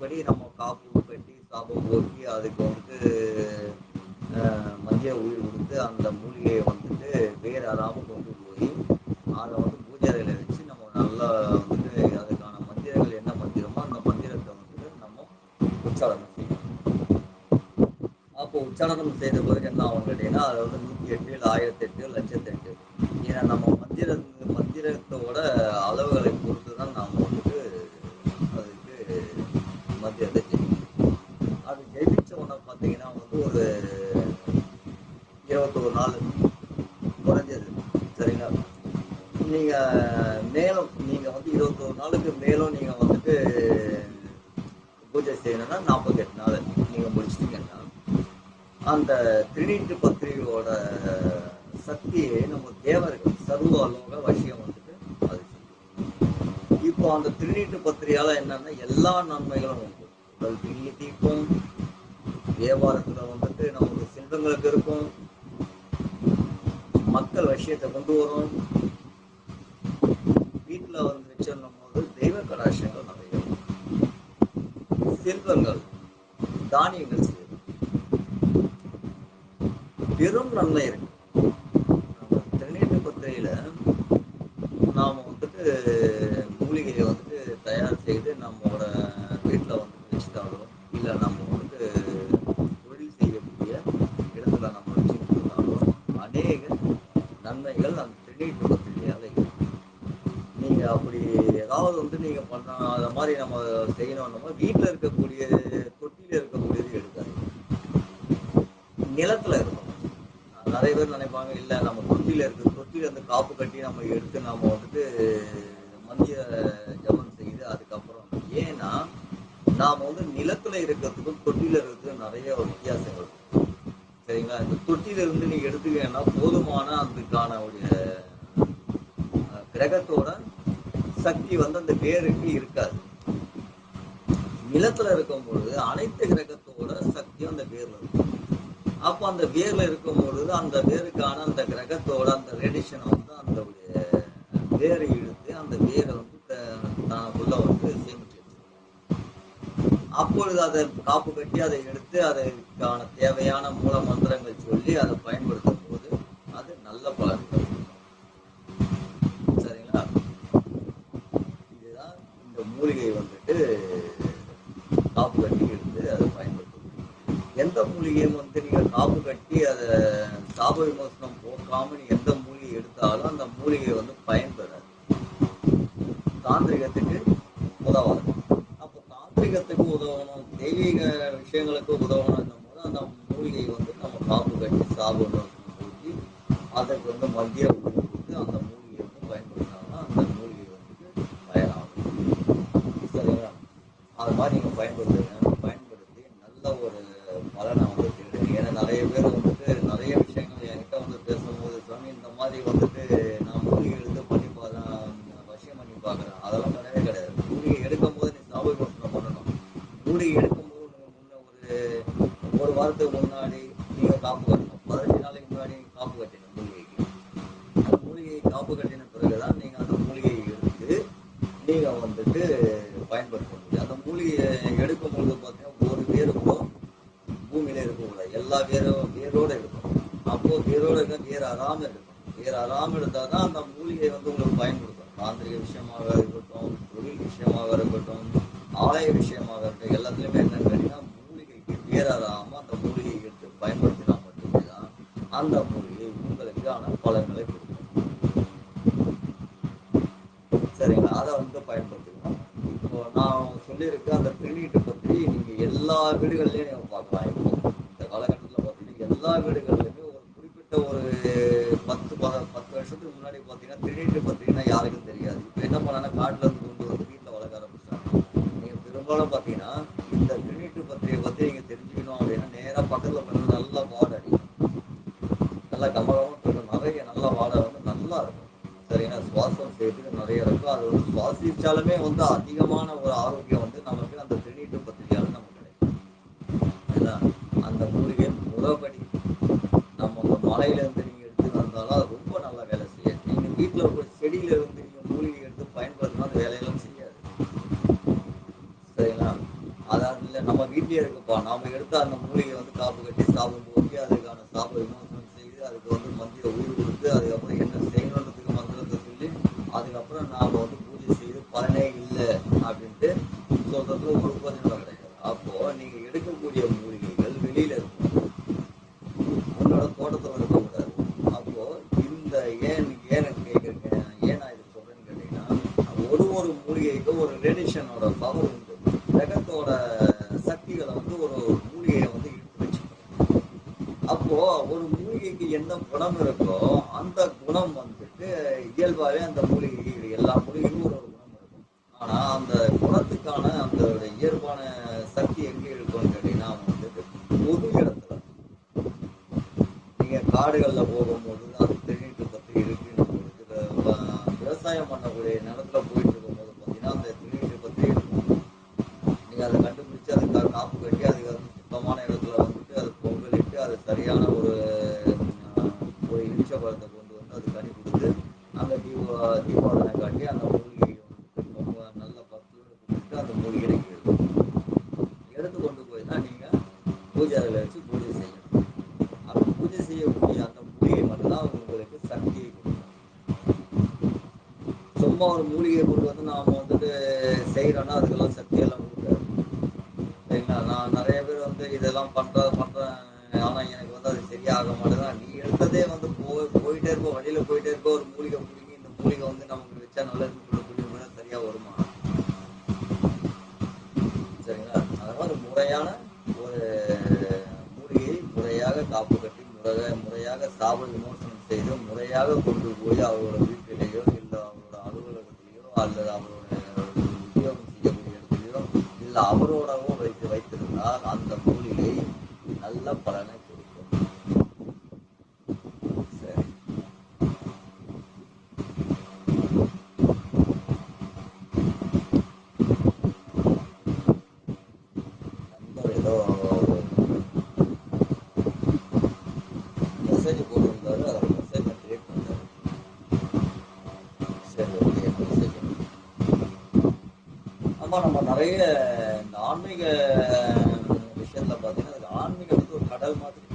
முறைப்படி நம்ம காப்பு கட்டி சாபம் போக்கி அதுக்கு வந்துட்டு மஞ்சள் உயிர் கொடுத்து அந்த மூலிகையை வந்துட்டு வேர் அறாமல் கொண்டு போய் அதை வந்து பூஜை அறையில் வச்சு நம்ம நல்லா வந்துட்டு அதுக்கான மந்திரங்கள் என்ன மந்திரமோ அந்த மந்திரத்தை வந்துட்டு நம்ம உச்சாரணம் செய்யணும். அப்போ உச்சாரணம் செய்த பிறகு என்ன ஆகும் கேட்டீங்கன்னா அது வந்து 108 இல்லை 1008 லட்சத்தெட்டு. ஏன்னா நம்ம மந்திரத்தோட அளவுகளை பொறுத்து தான் நாம் வந்துட்டு அதுக்கு மந்திரத்தை ஜெயிக்கணும். அது ஜெயிச்ச உடனே பார்த்தீங்கன்னா வந்து ஒரு 21 நாள் குறைஞ்சது. சரிங்களா? மேலும் நீங்கள் வந்து 21 நாளுக்கு மேலும் நீங்கள் வந்துட்டு பூஜை செய்யணும்னா 48 நாள் நீங்கள் முடிச்சிட்டீங்கன்னா அந்த திருநீட்டு பத்திரிகையோட சக்தியை நம்ம தேவர்கள் சர்வ அலோக வசியம் வந்துட்டு அது செய்யும். இப்போ அந்த திருநீட்டு பத்திரிகையால என்னன்னா எல்லா நன்மைகளும் உண்டு. உடல் பிரியை தீர்க்கும், வியாபாரத்துல வந்துட்டு நமக்கு செல்வங்களுக்கு இருக்கும், மக்கள் விஷயத்தை கொண்டு வரும், வீட்டுல வந்து வச்சிருந்தும் போது தெய்வ கடாட்சங்கள் நிறைய, செல்வங்கள் தானியங்கள் செய்யும், பெரும் நன்மை இருக்கு. நம்ம திருநீட்டு பத்திரிகையில நாம வந்துட்டு மூலிகையை வந்துட்டு தயார் செய்து நம்மளோட வீட்டுல வந்துட்டு வச்சுட்டாலும் இல்லை நம்ம வந்துட்டு தொழில் செய்யக்கூடிய இடத்துல நம்ம வச்சுக்கிட்டாலும் அநேக நன்மைகள் அந்த திருநீட்டு பத்திரிகையால இருக்கு. நீங்க அப்படி ஏதாவது வந்து நீங்க பண்ண அத மாதிரி நம்ம செய்யணும்னா வீட்டுல இருக்கக்கூடிய தொட்டியில இருக்கக்கூடியது எடுக்காது, நிலத்துல இருக்கும். நிறைய பேர் நினைப்பாங்க இல்ல நம்ம தொட்டில இருந்து காப்பு கட்டி நம்ம எடுத்து நம்ம வந்துட்டு மந்திர ஜபம் செய்து அதுக்கப்புறம் ஏன்னா நாம வந்து நிலத்துல இருக்கிறதுக்கும் தொட்டில இருக்கிறதுக்கும் நிறைய வித்தியாசங்கள் இருக்கு. சரிங்களா? இந்த தொட்டில இருந்து நீங்க எடுத்துக்கீங்கன்னா போதுமான அதுக்கான ஒரு கிரகத்தோட சக்தி வந்து அந்த வேருக்கு இருக்காது. நிலத்துல இருக்கும் பொழுது அனைத்து கிரகத்தோட சக்தியும் அந்த வேர்ல இருக்கும். அப்போ அந்த வேர்ல இருக்கும் பொழுது அந்த வேருக்கான அந்த கிரகத்தோட அந்த ரேடியேஷனை வந்து அந்த வேரை இழுத்து அந்த வேரை வந்து தனக்குள்ள வந்து சேமிச்சு வச்சிருக்கும். அப்பொழுது அதை காப்பு கட்டி அதை எடுத்து அதற்கான தேவையான மூல மந்திரங்கள் சொல்லி அதை பயன்படுத்தும் போது அது நல்ல பலன்கள். சரிங்களா? இதுதான் இந்த மூலிகை வந்துட்டு காப்பு கட்டி எடுத்து அதை பயன்படுத்தும். எந்த மூலிகையும் வந்து நீங்க காப்பு கட்டி அதை சாப விமோசனம் போக்காம நீ எந்த மூலிகை எடுத்தாலும் அந்த மூலிகை வந்து பயன்பெறாது, தாந்திரிகத்துக்கு உதவாது. அப்போ தாந்திரிகத்துக்கு உதவணும், தெய்வீக விஷயங்களுக்கு உதவணும் போது அந்த மூலிகை வந்து நம்ம காப்பு கட்டி சாப விமோசனம் போக்கி அதற்கு வந்து மத்திய கொடுத்து அந்த மூலிகையை வந்து பயன்படுத்தினாங்கன்னா அந்த மூலிகை வந்து பயனாகும். சரிங்களா? அது மாதிரி நீங்க பயன்படுத்துங்க, பயன்படுத்தி நல்ல ஒரு பலனை வந்து தெரியுது. ஏன்னா நிறைய பேர் வந்துட்டு நிறைய விஷயங்கள் என்கிட்ட வந்து பேசும்போது சாமி இந்த மாதிரி வந்துட்டு நான் மூலிகை எடுத்து பண்ணி வசியம் பண்ணி பார்க்குறேன். அதெல்லாம் கிடையவே கிடையாது. மூலிகை எடுக்கும் போது நீ சாப விமோசனம் பண்ணணும். மூலிகை எடுக்கும்போது ஒரு வாரத்துக்கு முன்னாடி நீங்க காப்பு கட்டணும், 15 நாளைக்கு முன்னாடி நீங்க காப்பு கட்டணும் மூலிகைக்கு. அந்த மூலிகையை காப்பு கட்டின பிறகுதான் நீங்க அந்த மூலிகையை எடுத்து நீங்க வந்துட்டு பயன்படுத்த முடியும். அந்த மூலிகையை எடுக்கும் பொழுது பார்த்தீங்கன்னா ஒரு வேறு கூட பூமியில இருக்கக்கூடாது, எல்லா வேரோட இருக்கும். அப்போ வேரோட இருக்க வேர் அறாம இருக்கும். வேர் அறாம எடுத்தாதான் அந்த மூலிகை வந்து உங்களுக்கு பயன்படுத்தும். தாந்திரிக விஷயமாக இருக்கட்டும், தொழில் விஷயமாக இருக்கட்டும், ஆலய விஷயமாக இருக்கட்டும், எல்லாத்துலயுமே என்னன்னு கேட்டீங்கன்னா மூலிகைக்கு வேர் அறாம அந்த மூலிகையை எடுத்து பயன்படுத்தினா மட்டுமே தான் அந்த மூலிகை உங்களுக்கான பலன்களை கொடுக்கும். சரிங்களா? அதை வந்து பயன்படுத்திக்கணும். இப்போ நான் சொல்லியிருக்க அந்த திருநீட்டு பற்றி நீங்க எல்லா வீடுகள்லயும் நீங்க பார்க்கலாம். இப்போ இந்த காலகட்டத்தில் பார்த்தீங்கன்னா எல்லா வீடுகள்லையுமே ஒரு குறிப்பிட்ட ஒரு 10 வருஷத்துக்கு முன்னாடி பார்த்தீங்கன்னா திருநீட்டு பத்திரிகைன்னா யாருக்கும் தெரியாது. இப்போ என்ன பண்ணாங்கன்னா காட்டுல இருந்து கொண்டு வந்து வீட்டில் வளர்க்க ஆரம்பிச்சாங்க. நீங்க பெரும்பாலும் பார்த்தீங்கன்னா இந்த திருநீட்டு பத்திரிகை பத்தி நீங்க தெரிஞ்சுக்கணும் அப்படின்னா நேராக பக்கத்துல பண்ண நல்லா வாடை அடிக்கும், நல்லா கமலமாக நிறைய நல்ல வாடை வந்து நல்லா இருக்கும். சரிங்களா? சுவாசம் செய்யறதுக்கு நிறைய இருக்கும். அது வந்து சுவாசிச்சாலுமே வந்து அதிகமான ஒரு ஆரோக்கியம் வந்து நமக்கு அந்த திருநீட்டு பத்திரிகையால நமக்கு கிடைக்கும். ஏன்னா அந்த மூலிகை முறைப்படி நம்ம மலையில இருந்து நீங்க எடுத்து வந்தாலும் அது ரொம்ப நல்லா வேலை செய்யாது. நீங்க வீட்டுல ஒரு செடியில இருந்து நீங்க மூலிகை எடுத்து பயன்படுத்தினா அந்த வேலையெல்லாம் செய்யாது. சரிங்களா? அதாவது இல்ல நம்ம வீட்லயே இருக்குப்பா. நாம எடுத்து அந்த மூலிகைய வந்து காப்பு கட்டி, சாபம் போக்கி, அதுக்கான சாப விமோசனம் செய்து, அதுக்கு வந்து மந்திர உயிர் குடுத்து, அதுக்கப்புறம் என்ன செய்யணுன்றதுக்கு மந்திரத்த சொல்லி, அதுக்கப்புறம் நாம வந்து பூஜை செய்து பலனே இல்ல அப்படின்ட்டு சொல்றதுல ஒரு பிரயோஜனம் கிடையாது. அப்போ நீங்க எடுக்கக்கூடிய மூலிகைகள் வெளியில இருக்கும். உன்னோட தோட்டத்துல இருக்கக்கூடாது. அப்போ இந்த ஏன் ஏன் கேட்குறீங்க? ஏன் நான் இத சொல்றேன்னு கேட்டீங்கன்னா, ஒரு மூலிகைக்கும் ஒரு ரேடியேஷனோட பவர் உண்டு. கிரகத்தோட சக்திகள வந்து ஒரு மூலிகைய வந்து இழுத்து வச்சுக்கும். அப்போ ஒரு மூலிகைக்கு என்ன குணம் இருக்கோ, அந்த குணம் வந்துட்டு இயல்பாவே அந்த மூலிகைக்கு எல்லா மூலிகைக்கும் ஒரு குணம் இருக்கும். ஆனா அந்த குணத்துக்கான அந்த இயல்பான சக்தி எங்க இருக்கும்னு கேட்டீங்கன்னா வந்துட்டு பொது இடத்துல. நீங்க காடுகள்ல போகும்போது அது திருநீற்று பத்தி இருக்கு. விவசாயம் பண்ணக்கூடிய நிலத்துல போயிட்டு இருக்கும்போது பார்த்தீங்கன்னா, அந்த திருநீற்று பத்தி இருக்கும். நீங்க அத கண்டுபிடிச்சு அதுக்கு காப்பு கட்டி அதுக்கு வந்து சுத்தமான இடத்துல வந்துட்டு அது பொங்கலிட்டு அது சரியான அ ஒரு இளிச்ச பழத்த கொண்டு வந்து அது கனி குடுத்து, அங்க தீபாராதனை காட்டி அந்த மூலிகைய வந்துட்டு ரொம்ப நல்ல பக்குவமா குடுத்துட்டு அந்த மூலிகைய நீங்க எடுத்து கொண்டு போய் தான் நீங்க பூஜை அறையில வச்சு பூஜை செய்யணும். அப்ப பூஜை செய்யக்கூடிய அந்த மூலிகை மட்டும் தான் உங்களுக்கு சக்தியை குடுக்கும். சும்மா ஒரு மூலிகைய கொண்டு வந்து நாம வந்துட்டு செய்றோம்னா, அதுக்கெல்லாம் சக்தியெல்லாம் குடுக்காது. சரிங்களா? நான் நெறைய பேர் வந்து இதெல்லாம் பண்றேன். ஆனா எனக்கு வந்து அது சரியாக மாட்டேங்குது. நீ எடுத்ததே வந்து போயிட்டே இருக்க, வழியில போயிட்டே இருக்க ஒரு மூலிகை புடிங்கி, இந்த மூலிகை வந்து நமக்கு வச்சா நல்லதுன்னு சொல்லக்கூடிய சரியா வருமா? சரிங்களா? அதனால முறையான ஒரு மூலிகையை முறையாக காப்பு கட்டி, முறையாக சாப விமோசனம் செய்து, முறையாக கொண்டு போய் அவரோட வீட்டிலேயோ, இல்ல அவரோட அலுவலகத்திலேயோ, அல்லது அவரோட உத்தியோகம் செய்யக்கூடிய இடத்திலேயோ, இல்ல அவரோடவோ வைத்திருந்தால் அந்த மூலிகை நல்ல பலனை கொடுக்கும். சரி. நண்பர் ஏதோ மெசேஜ் போட்டிருந்தாரு. அதை மெசேஜ் கிரியேட் பண்ணாரு. சரி, ஓகே. மெசேஜ் ஆமா, நம்ம நிறைய இந்த ஆன்மீக விஷயத்துல பாத்தீங்கன்னா, அது ஆன்மீகம் வந்து ஒரு கடல் மாதிரி.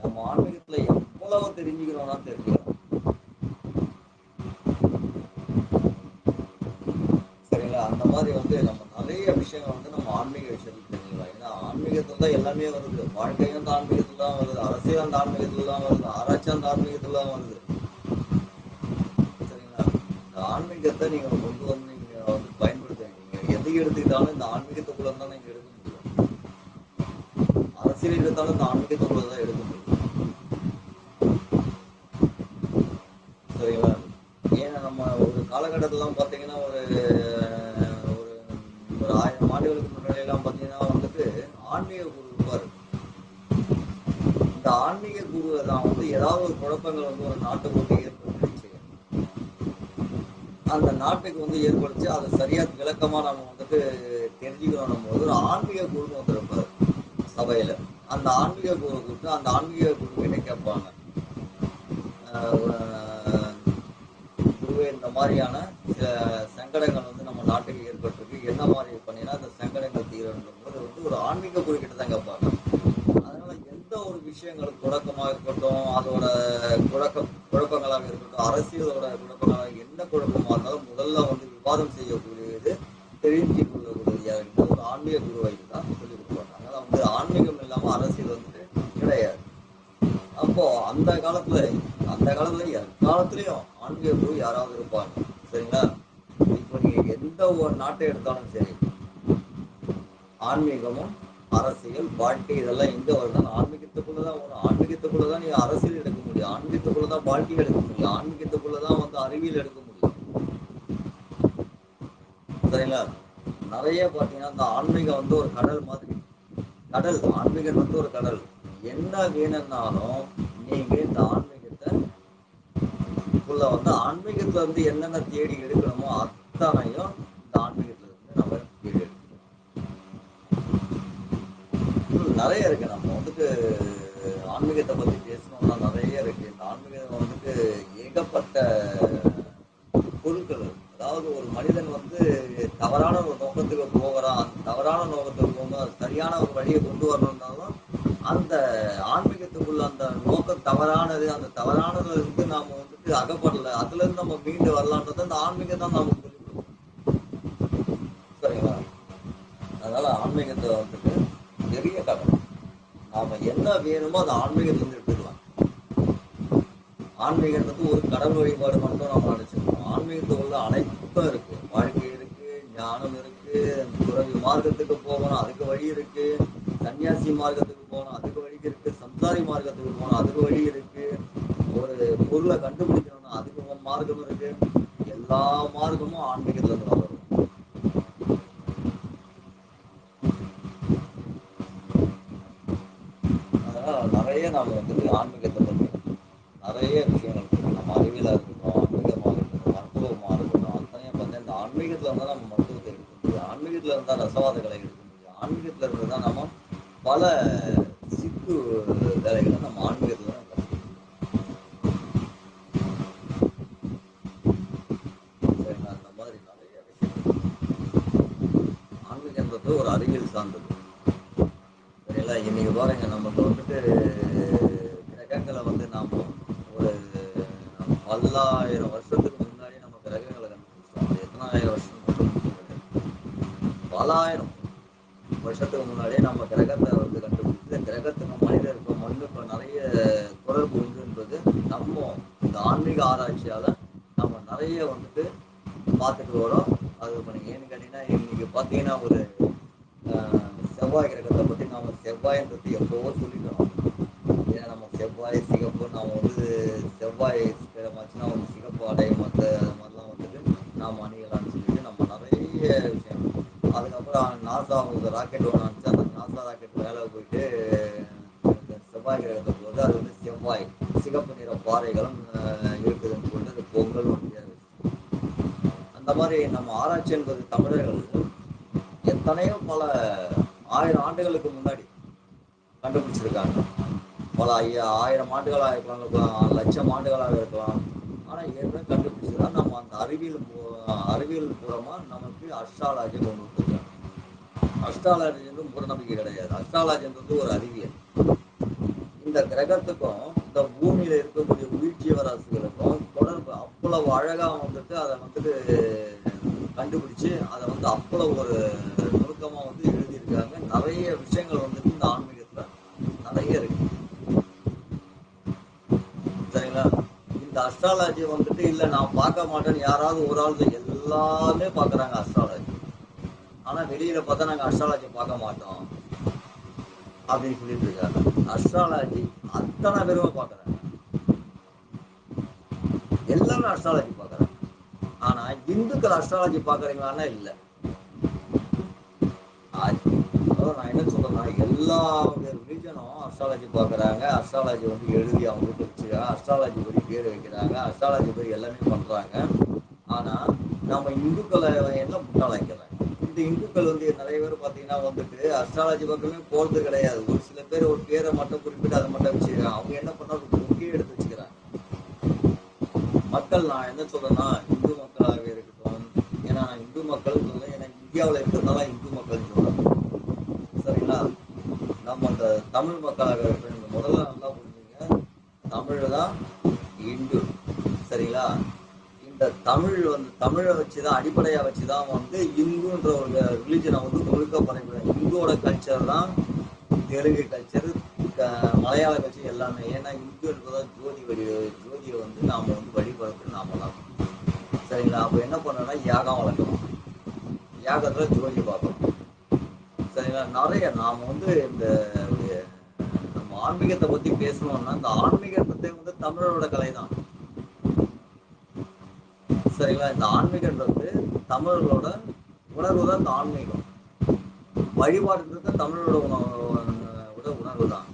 நம்ம ஆன்மீகத்துல எவ்வளவு தெரிஞ்சுக்கிறோம்னா தெரிஞ்சுக்கிறோம். சரிங்களா? அந்த மாதிரி வந்து நம்ம நிறைய விஷயங்கள் வந்து நம்ம ஆன்மீக விஷயத்துல தெரிஞ்சுக்கலாம். ஏன்னா ஆன்மீகத்துல தான் எல்லாமே வருது. வாழ்க்கையும் அந்த ஆன்மீகத்துல தான் வருது. அரசியல் அந்த ஆன்மீகத்துல தான் வருது. ஆராய்ச்சி அந்த ஆன்மீகத்துல தான் வருது. சரிங்களா? இந்த ஆன்மீகத்தை நீங்க கொண்டு வந்து நீங்க வந்து பயன்படுத்துறீங்க. எதை எடுத்துக்கிட்டாலும் இந்த ஆன்மீகத்துக்குள்ள தான் நீங்க எடுக்க முடியும். அரசியல் எடுத்தாலும் இந்த ஆன்மீகத்துக்குள்ள தான் எடுக்க முடியும். சரிங்களா? ஏன்னா நம்ம ஒரு காலகட்டத்திலாம் பார்த்தீங்கன்னா, ஒரு ஒரு ஒரு 1000 ஆண்டுகளுக்கு முன்னாடிலாம் பார்த்தீங்கன்னா வந்துட்டு, ஆன்மீக குரு இருப்பாரு. இந்த ஆன்மீக குருவ தான் வந்து ஏதாவது ஒரு குழப்பங்கள் வந்து ஒரு நாட்டுக்கு வந்து ஏற்பட்டுருச்சு. அந்த நாட்டுக்கு வந்து ஏற்பட்டுச்சு, அத சரியா விளக்கமா நம்ம வந்துட்டு தெரிஞ்சுக்கணும் போது, ஒரு ஆன்மீக குருன்னு ஒருத்தர் இருப்பாரு சபையில. அந்த ஆன்மீக குருவ கூப்பிட்டு, அந்த ஆன்மீக குருக்கிட்ட கேட்பாங்க. குருவே இந்த மாதிரியான சில சங்கடங்கள் வந்து நம்ம நாட்டுக்கு ஏற்பட்டிருக்கு. என்ன மாதிரி பண்ணினா அந்த சங்கடங்கள் தீரணும் போது வந்து ஒரு ஆன்மீக குருக்கிட்ட தான் கேட்பாங்க. அதனால எந்த ஒரு விஷயங்கள் குழப்பமா இருக்கட்டும், அதோட குழப்பங்களாக இருக்கட்டும், அரசியலோட குழப்பங்களாக என்ன குழப்பமா இருந்தாலும் முதல்ல வந்து விவாதம் செய்யக்கூடியது, தெரிஞ்சு கொள்ளக்கூடிய இந்த ஒரு ஆன்மீக குருவை தான் சொல்லிக் கொடுப்பாங்க. அதனால வந்து ஆன்மீகம் இல்லாம அரசியல் வந்துட்டு கிடையாது. அப்போ அந்த காலத்துல எக்காலத்துலயும் ஆன்மீக குரு யாராவது இருப்பாங்க. சரிங்களா? இப்போ நீங்க எந்த ஒரு நாட்டை எடுத்தாலும் சரி, ஆன்மீகமும், அரசியல், வாழ்க்கை இதெல்லாம் எங்க வருதுன்னா ஆன்மீகத்துக்குள்ளதான் வரும். ஆன்மீகத்துக்குள்ளதான் நீங்க அரசியல் எடுக்க முடியும். ஆன்மீகத்துக்குள்ளதான் வாழ்க்கை எடுக்க முடியும். ஆன்மீகத்துக்குள்ளதான் வந்து அறிவியல் எடுக்க முடியும். சரிங்களா? நிறைய பாத்தீங்கன்னா இந்த ஆன்மீகம் வந்து ஒரு கடல் மாதிரி. ஆன்மீகம் வந்து ஒரு கடல். என்ன வேணும்னாலும் நீங்க இந்த ஆன்மீகத்துல இருந்து என்னென்ன தேடி எடுக்கணுமோ அத்தனையும் இந்த ஆன்மீகத்துல இருந்து நம்ம தேடி எடுக்கணும். நிறைய இருக்கு. நம்ம வந்துட்டு ஆன்மீகத்தை பத்தி பேசணும்னா நிறைய இருக்கு. இந்த ஆன்மீகம் வந்துட்டு ஏகப்பட்ட பொருட்கள் இருக்கு. அதாவது ஒரு மனிதன் வந்து தவறான ஒரு நோக்கத்துக்கு போகிறான். அந்த தவறான நோக்கத்துக்கு போகும்போது அது சரியான ஒரு வழியை கொண்டு வரணும்னாலும் அந்த ஆன்மீகத்துக்குள்ள அந்த நோக்கம் தவறானது. அந்த தவறானதுல இருந்து நாம வந்துட்டு அகப்படல. அதுல இருந்து நம்ம மீண்டு வரலான்றது அந்த ஆன்மீகம் தான் நமக்கு சொல்லிக் கொடுக்கும். சரிங்களா? அதனால ஆன்மீகத்தை வந்துட்டு பெரிய கதை. நாம என்ன வேணுமோ அதை ஆன்மீகத்துல இருந்து எடுத்துக்கலாம். ஆன்மீகத்துக்கு ஒரு கடவுள் வழிபாடு மட்டும் நம்ம நினைச்சிருக்கோம். ஆன்மீகத்துக்குள்ள அனைத்தும் இருக்கு. வாழ்க்கை இருக்கு, ஞானம் இருக்கு, துறவி மார்க்கத்துக்கு போகணும் அதுக்கு வழி இருக்கு, சன்னியாசி மார்க்கத்துக்கு போகணும் அதுக்கு வழி இருக்கு, சம்சாரி மார்க்கத்துக்கு போகணும் அதுக்கு வழி இருக்கு, ஒரு பொருளை கண்டுபிடிக்கணும்னா அதுக்கு மார்க்கம் இருக்கு. எல்லா மார்க்கமும் ஆன்மீகத்துல இருந்து வரும். அதனால நிறைய நாம வந்துட்டு ஆன்மீகத்தை பத்தி நிறைய விஷயங்கள் இருக்கு. நம்ம அறிவியலா இருக்கட்டும், ஆன்மீகமாக இருக்கட்டும், மருத்துவமாக இருக்கட்டும், அத்தனையும் பார்த்து இந்த ஆன்மீகத்துல இருந்தால் நம்ம மருத்துவத்தை எடுக்க முடியும். ஆன்மீகத்துல இருந்தால் ரசவாத கலை எடுக்க முடியும். ஆன்மீகத்துல இருந்து தான் நம்ம பல சித்து வேலைகளை நம்ம ஆன்மீகத்துல தான் சரிங்களா? அந்த மாதிரி நிறைய விஷயம். ஆன்மீகன்றது ஒரு அறிவியல் சார்ந்தது. சரிங்களா? இன்னைக்கு பாருங்க நமக்கு வந்துட்டு கிரகங்களை வந்து நாம ஒரு பல்லாயிரம் வருஷத்துக்கு முன்னாடி நம்ம கிரகங்களை கண்டுபிடிச்சோம். அது எத்தனாயிரம் வருஷம் பலாயிரம் வருஷத்துக்கு முன்னாடியே நம்ம கிரகத்தை வந்து கண்டுபிடிச்சு கிரகத்துக்கு மனிதருக்கும் மண்ணுக்கும் நிறைய தொடர்பு உண்டு என்பது நம்ம இந்த ஆன்மீக ஆராய்ச்சியால நம்ம நிறைய வந்துட்டு பார்த்துட்டு வரோம். அது பண்ணி ஏன்னு கேட்டீங்கன்னா இன்னைக்கு பார்த்தீங்கன்னா ஒரு செவ்வாய் கிரகத்தை பற்றி நாம செவ்வாய்ன்றது எப்போவோ சொல்லிட்டோம். ஏன்னா நம்ம செவ்வாய் சிகப்பு நாம வந்து செவ்வாய் கிழமாச்சுன்னா வந்து சிகப்பு ஆடை மற்ற அது மாதிரிலாம் வந்துட்டு நாம் அணியலாம்னு சொல்லிட்டு நம்ம நிறைய விஷயம். அதுக்கப்புறம் நாசா ஒரு ராக்கெட் ஒன்று அனுப்பிச்சு அந்த நாசா ராக்கெட் மேலே போயிட்டு செவ்வாய் கிரகத்தை போது அது வந்து செவ்வாய் சிகப்பு நிற பாறைகளும் இருக்குதுன்னு சொல்லிட்டு அது பொங்கல் வந்து அந்த மாதிரி நம்ம ஆராய்ச்சி என்பது தமிழர்கள் எத்தனையோ பல ஆயிரம் ஆண்டுகளுக்கு முன்னாடி கண்டுபிடிச்சிருக்காங்க. பல ஆயிரம் ஆண்டுகளாக இருக்கலாம், லட்சம் ஆண்டுகளாக இருக்கலாம். ஆனால் ஏற்கனவே கண்டுபிடிச்சதான் நம்ம அந்த அறிவியல் பூர்வமா நமக்கு அஸ்ட்ராலஜி கொண்டு வந்துருக்காங்க. அஸ்ட்ராலஜி வந்து மூட நம்பிக்கை கிடையாது. அஸ்ட்ராலஜின்றது ஒரு அறிவியல். இந்த கிரகத்துக்கும் இந்த பூமியில இருக்கக்கூடிய உயிர் ஜீவராசிகளுக்கும் தொடர்பு அவ்வளவு அழகா வந்துட்டு அதை வந்துட்டு கண்டுபிடிச்சு அதை வந்து அவ்வளவு ஒரு நுணுக்கமா வந்து எழுதியிருக்காங்க. நிறைய விஷயங்கள் வந்துட்டு இந்த ஆன்மீகத்துல நிறைய இருக்கு. சரிங்களா? இந்த அஸ்ட்ராலஜி வந்துட்டு இல்ல நான் பார்க்க மாட்டேன்னு யாராவது ஒரு ஆள் எல்லாமே பாக்குறாங்க அஸ்ட்ராலஜி. ஆனா வெளியில பார்த்தா நாங்க அஸ்ட்ராலஜி பார்க்க மாட்டோம் அப்படின்னு சொல்லிட்டு இருக்காங்க. அஸ்ட்ராலஜி அத்தனை பேருமே பாக்குறாங்க. எல்லாமே அஸ்ட்ராலஜி பாக்குறாங்க. ஆனா இந்துக்கள் அஸ்ட்ராலஜி பாக்குறீங்களான்னா இல்ல. அதாவது நான் என்ன சொல்றேன்னா எல்லா ரிலீஜனும் அஸ்ட்ராலஜி பாக்குறாங்க. அஸ்ட்ராலஜி வந்து எழுதி அவங்க வீட்டு வச்சுக்கிறாங்க. அஸ்ட்ராலஜி படி பேர் வைக்கிறாங்க. அஸ்ட்ராலஜி படி எல்லாமே பண்றாங்க. ஆனா நம்ம இந்துக்களை என்ன முட்டாளாக்கிறாங்க. இந்த இந்துக்கள் வந்து நிறைய பேர் பாத்தீங்கன்னா வந்துட்டு அஸ்ட்ராலஜி பக்கமே போறது கிடையாது. ஒரு சில பேர் ஒரு பேரை மட்டும் குறிப்பிட்டு அதை மட்டும் வச்சுக்கிறாங்க. அவங்க என்ன பண்றாங்க புக்கே எடுத்து வச்சுக்கிறாங்க. மக்கள் நான் என்ன சொல்றேன்னா இந்து மக்களாகவே இருக்கட்டும். ஏன்னா நான் இந்து மக்கள் சொல்றேன். ஏன்னா இந்தியாவில் இருக்கிறதுனால இந்து மக்கள் சொல்றேன். சரிங்களா? நம்ம அந்த தமிழ் மக்களாக இருக்கட்டும். முதல்ல நல்லா புரிஞ்சுங்க. தமிழ் தான் இந்து. சரிங்களா? இந்த தமிழ் வந்து தமிழை வச்சுதான் அடிப்படையா வச்சுதான் வந்து இந்துன்ற ஒரு ரிலிஜனை வந்து முழுக்க பரப்பிடுறாங்க. இந்துவோட கல்ச்சர் தான் தெலுங்கு கல்ச்சர், மலையாள கல்ச்சர் எல்லாமே. ஏன்னா இந்து என்பதான் ஜோதியை வந்து நாம வந்து வழிபடுறது நாம தான். சரிங்களா? அப்ப என்ன பண்ணணும்னா யாகம் வளர்க்கணும். யாகத்துல ஜோதி பார்க்கணும். சரிங்களா? நிறைய நாம வந்து இந்த நம்ம ஆன்மீகத்தை பத்தி பேசணும்னா இந்த ஆன்மீகத்தை வந்து தமிழரோட கலை தான். சரிங்களா? இந்த ஆன்மீகன்றது தமிழர்களோட உணர்வு தான். இந்த ஆன்மீகம் வழிபாடுன்றது தமிழரோட உணர்வு தான்.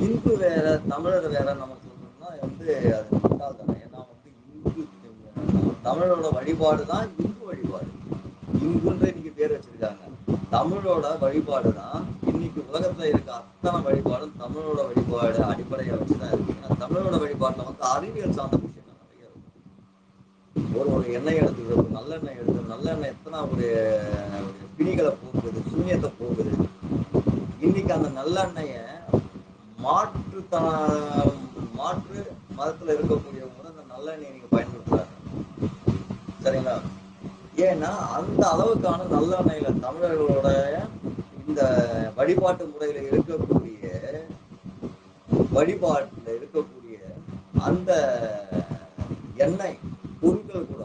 இந்து வேற தமிழர் வேற நம்ம சொல்லணும்னா வந்து அது முட்டாள் தானே. ஏன்னா வந்து இந்து தமிழரோட வழிபாடு தான் இந்து வழிபாடு. இந்துன்ற இன்னைக்கு பேர் வச்சிருக்காங்க. தமிழோட வழிபாடு தான் இன்னைக்கு உலகத்துல இருக்க அத்தனை வழிபாடும் தமிழோட வழிபாடு அடிப்படையா வச்சுதான் இருக்கு. ஏன்னா தமிழோட வழிபாடுல வந்து அறிவியல் சார்ந்த விஷயங்கள் நிறைய இருக்கும். ஒரு எண்ணெய் எடுத்துக்கிறது, நல்லெண்ணெய் எடுத்து நல்லெண்ணெய் எத்தனை ஒரு பிணிகளை போக்குது, சூன்யத்தை போகுது. இன்னைக்கு அந்த நல்லெண்ணெய மாற்று மாற்று மதத்துல இருக்கக்கூடியவங்க அந்த நல்லெண்ணெயை நீங்க பயன்படுத்துறாங்க. சரிங்களா? ஏன்னா அந்த அளவுக்கான நல்லெண்ணெயில தமிழர்களோட இந்த வழிபாட்டு முறையில இருக்கக்கூடிய அந்த எண்ணெய் பொருட்கள் கூட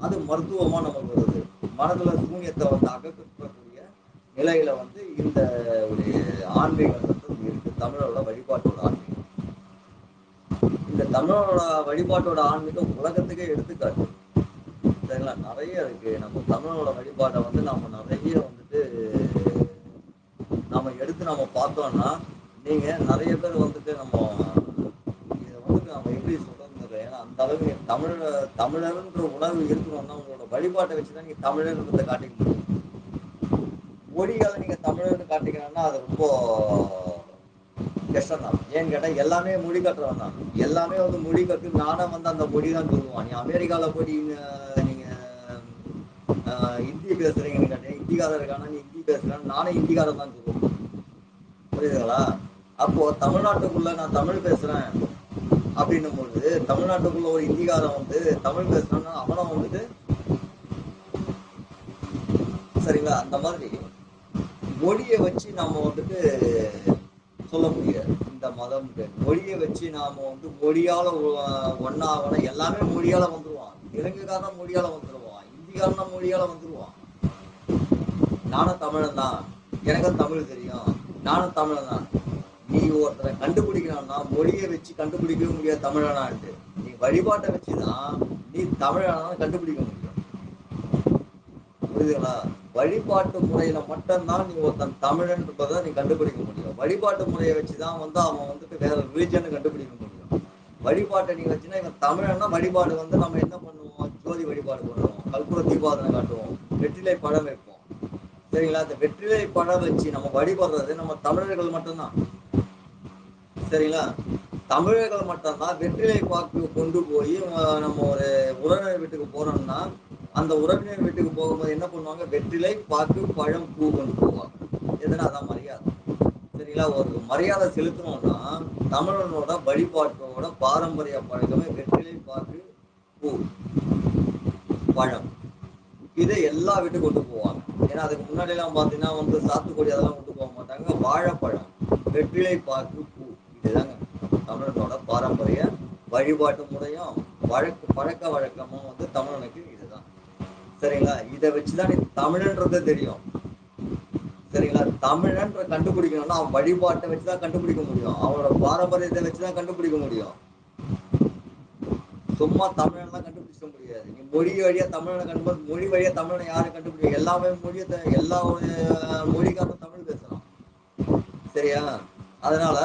அது மருத்துவமா நமக்கு வருது. மனதுல சூன்யத்தை வந்து அகற்றக்கூடிய நிலையில வந்து இந்த ஒரு ஆன்மீகம் இருக்கு. தமிழோட வழிபாட்டோட ஆன்மீகம், இந்த தமிழோட வழிபாட்டோட ஆன்மீகம் உலகத்துக்கே எடுத்துக்காட்டு. சரிங்களா? நிறைய இருக்கு. நம்ம தமிழோட வழிபாட்டை வந்து நம்ம நிறைய வந்துட்டு நம்ம எடுத்து நம்ம பார்த்தோம்னா நீங்க நிறைய பேர் வந்துட்டு நம்ம இதை வந்துட்டு நம்ம எப்படி சொல்றது, ஏன்னா அந்த அளவுக்கு தமிழர்ன்ற உணர்வு இருக்கணும்னா உங்களோட வழிபாட்டை வச்சுதான் நீங்க தமிழர்ன்றதை காட்டிக்க முடியும். மொழிகளை நீங்க தமிழர்னு காட்டிக்கணும்னா அது ரொம்ப கஷ்டம் தான். ஏன்னு கேட்டா எல்லாமே மொழி கட்டுறவன் தான். எல்லாமே வந்து மொழி கட்டு நானும் வந்து அந்த மொழி தான் சொல்லுவான். நீ அமெரிக்கால போய் நீங்க ஹிந்தி பேசுறீங்கன்னு கேட்டேன், ஹிந்திக்காரர் இருக்கானா, நீ ஹிந்தி பேசுறேன், நானும் ஹிந்திக்காரன் தான் சொல்லுவேன். புரியுதுங்களா? அப்போ தமிழ்நாட்டுக்குள்ள நான் தமிழ் பேசுறேன் அப்படின்னும் பொழுது தமிழ்நாட்டுக்குள்ள ஒரு ஹிந்திக்காரன் வந்து தமிழ் பேசுறான்னா அவனை வந்துட்டு சரிங்களா? அந்த மாதிரி மொழியை வச்சு நாம வந்துட்டு சொல்ல முடியாது. இந்த மதம் மொழியை வச்சு நாம வந்து மொழியால ஒன்னாவன எல்லாமே மொழியால வந்துருவான். தெலுங்குக்காரன் மொழியால வந்துருவான், இந்திக்காரன் மொழியால வந்துருவான். நானும் தமிழன் தான், எனக்கும் தமிழ் தெரியும், நானும் தமிழன் தான். நீ ஒருத்தரை கண்டுபிடிக்கணும்னா மொழியை வச்சு கண்டுபிடிக்கவே முடியாது தமிழனான்ட்டு. நீ வழிபாட்டை வச்சுதான் நீ தமிழனா கண்டுபிடிக்க முடியும். புரியுதுங்களா? வழிபாட்டு முறையில மட்டும்தான் நீ ஒருத்தன் தமிழன்றதை நீ கண்டுபிடிக்க முடியும். வழிபாட்டு முறையை வச்சுதான் வந்து அவன் வந்துட்டு வேற ரிலிஜன் கண்டுபிடிக்க முடியும். வழிபாட்டை நீ வச்சுன்னா இவன் தமிழன்னா வழிபாடு வந்து நம்ம என்ன பண்ணுவோம், ஜோதி வழிபாடு பண்ணுவோம், கற்பூர தீபாவளி காட்டுவோம், வெற்றிலை பழம் வைப்போம். சரிங்களா? அந்த வெற்றிலை பழம் வச்சு நம்ம வழிபடுறது நம்ம தமிழர்கள் மட்டும்தான். சரிங்களா? தமிழர்கள் மட்டும்தான் வெற்றிலை பாக்கு கொண்டு போய் நம்ம ஒரு உறவினர் வீட்டுக்கு போறோம்னா அந்த உறவினர் வீட்டுக்கு போகும்போது என்ன பண்ணுவாங்க, வெற்றிலை பாக்கு பழம் பூ கொண்டு போவாங்க. எதுனா அதான் மரியாதை. சரிங்களா? ஒரு மரியாதை செலுத்தணும்னா தமிழனோட வழிபாட்டோட பாரம்பரிய பழக்கமே வெற்றிலை பாக்கு பூ பழம். இதை எல்லா வீட்டுக்கும் கொண்டு போவாங்க. ஏன்னா அதுக்கு முன்னாடி எல்லாம் பாத்தீங்கன்னா வந்து சாத்துக்குடி அதெல்லாம் கொண்டு போக மாட்டாங்க. வாழைப்பழம், வெற்றிலை பாக்கு பூ, இதுதாங்க தமிழனோட பாரம்பரிய வழிபாட்டு முறையும் பழக்க வழக்கமும் வந்து தமிழனுக்கு இதுதான். சரிங்களா? இதை வச்சுதான் நீ தமிழன்றது தெரியும். சரிங்களா? தமிழன்ற கண்டுபிடிக்கணும்னா அவன் வழிபாட்டை வச்சுதான் கண்டுபிடிக்க முடியும், அவனோட பாரம்பரியத்தை வச்சுதான் கண்டுபிடிக்க முடியும். சும்மா தமிழன்லாம் கண்டுபிடிக்க முடியாது. நீ மொழி வழியா தமிழனை கண்டுபிடி, மொழி வழியா தமிழனை யாரும் கண்டுபிடிக்க, எல்லாமே மொழியை எல்லா மொழிக்காரனும் தமிழ் பேசலாம். சரியா? அதனால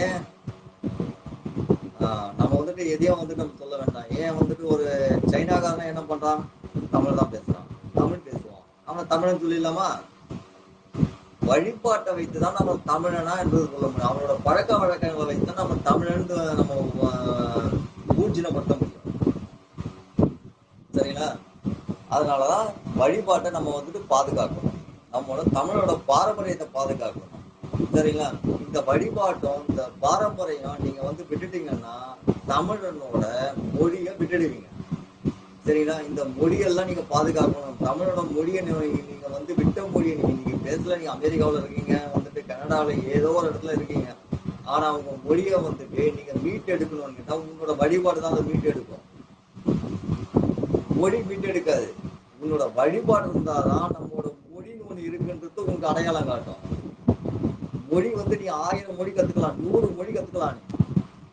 ஏன் நம்ம வந்துட்டு எதையும் வந்துட்டு நம்ம சொல்ல வேண்டாம். ஏன் வந்துட்டு ஒரு சைனாக்காரன் என்ன பண்றான், தமிழ் தான் பேசுறான், தமிழ் பேசுவான், அவன் தமிழன் சொல்லிடலாமா? வழிபாட்டை வைத்துதான் நம்ம தமிழனா என்று சொல்ல முடியும். அவனோட பழக்க வழக்கங்களை வைத்துதான் நம்ம தமிழன் நம்ம ஊர்ஜினப்படுத்த முடியும். சரிங்களா? அதனாலதான் வழிபாட்டை நம்ம வந்துட்டு பாதுகாக்கணும், நம்மளோட தமிழோட பாரம்பரியத்தை பாதுகாக்கணும். சரிங்களா? இந்த வழிபாட்டும் இந்த பாரம்பரியம் நீங்க வந்து விட்டுட்டீங்கன்னா தமிழனோட மொழியை விட்டுடுவீங்க. சரிங்களா? இந்த மொழியெல்லாம் நீங்க பாதுகாக்கணும். தமிழோட மொழியை நீங்க வந்து விட்ட மொழியை நீங்க பேசல. நீங்க அமெரிக்காவில் இருக்கீங்க, வந்துட்டு கனடாவில ஏதோ ஒரு இடத்துல இருக்கீங்க. ஆனா உங்க மொழியை வந்துட்டு நீங்க மீட்டு எடுக்கணும்னு கேட்டா உங்களோட வழிபாடு தான் அதை மீட்டு எடுக்கும். மொழி மீட்டு எடுக்காது. உங்களோட வழிபாடு இருந்தாதான் நம்மளோட மொழின்னு ஒண்ணு இருக்குன்றது உங்களுக்கு அடையாளம் காட்டும். மொழி வந்து நீ 1000 மொழி கத்துக்கலாம், 100 மொழி கத்துக்கலாம்.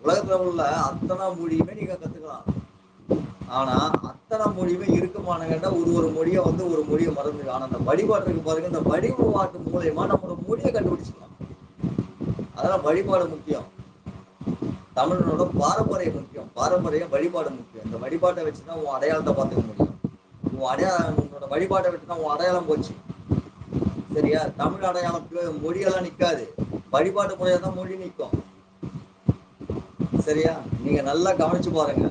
உலகத்துல உள்ள அத்தனை மொழியுமே நீங்க கத்துக்கலாம். ஆனா அத்தனை மொழியுமே இருக்குமான கேட்டா ஒரு மொழியை வந்து ஒரு மொழியை மறந்து. ஆனா அந்த வழிபாடு இருக்கு பாருங்க, இந்த வழிபாட்டு மூலயமா நம்மளோட மொழியை கண்டுபிடிச்சிக்கலாம். அதெல்லாம் வழிபாடு முக்கியம். தமிழனோட பாரம்பரியம் முக்கியம். பாரம்பரியம் வழிபாடு முக்கியம். இந்த வழிபாட்டை வச்சுதான் உன் அடையாளத்தை பார்த்துக்க முடியும். உன்னோட வழிபாட்டை வச்சுதான் உன் அடையாளம் போச்சு. சரியா? தமிழ் அடையாளம் மொழியெல்லாம் நிக்காது, வழிபாட்டு முறையா தான் மொழி நிற்கும். சரியா? நீங்க நல்லா கவனிச்சு பாருங்க.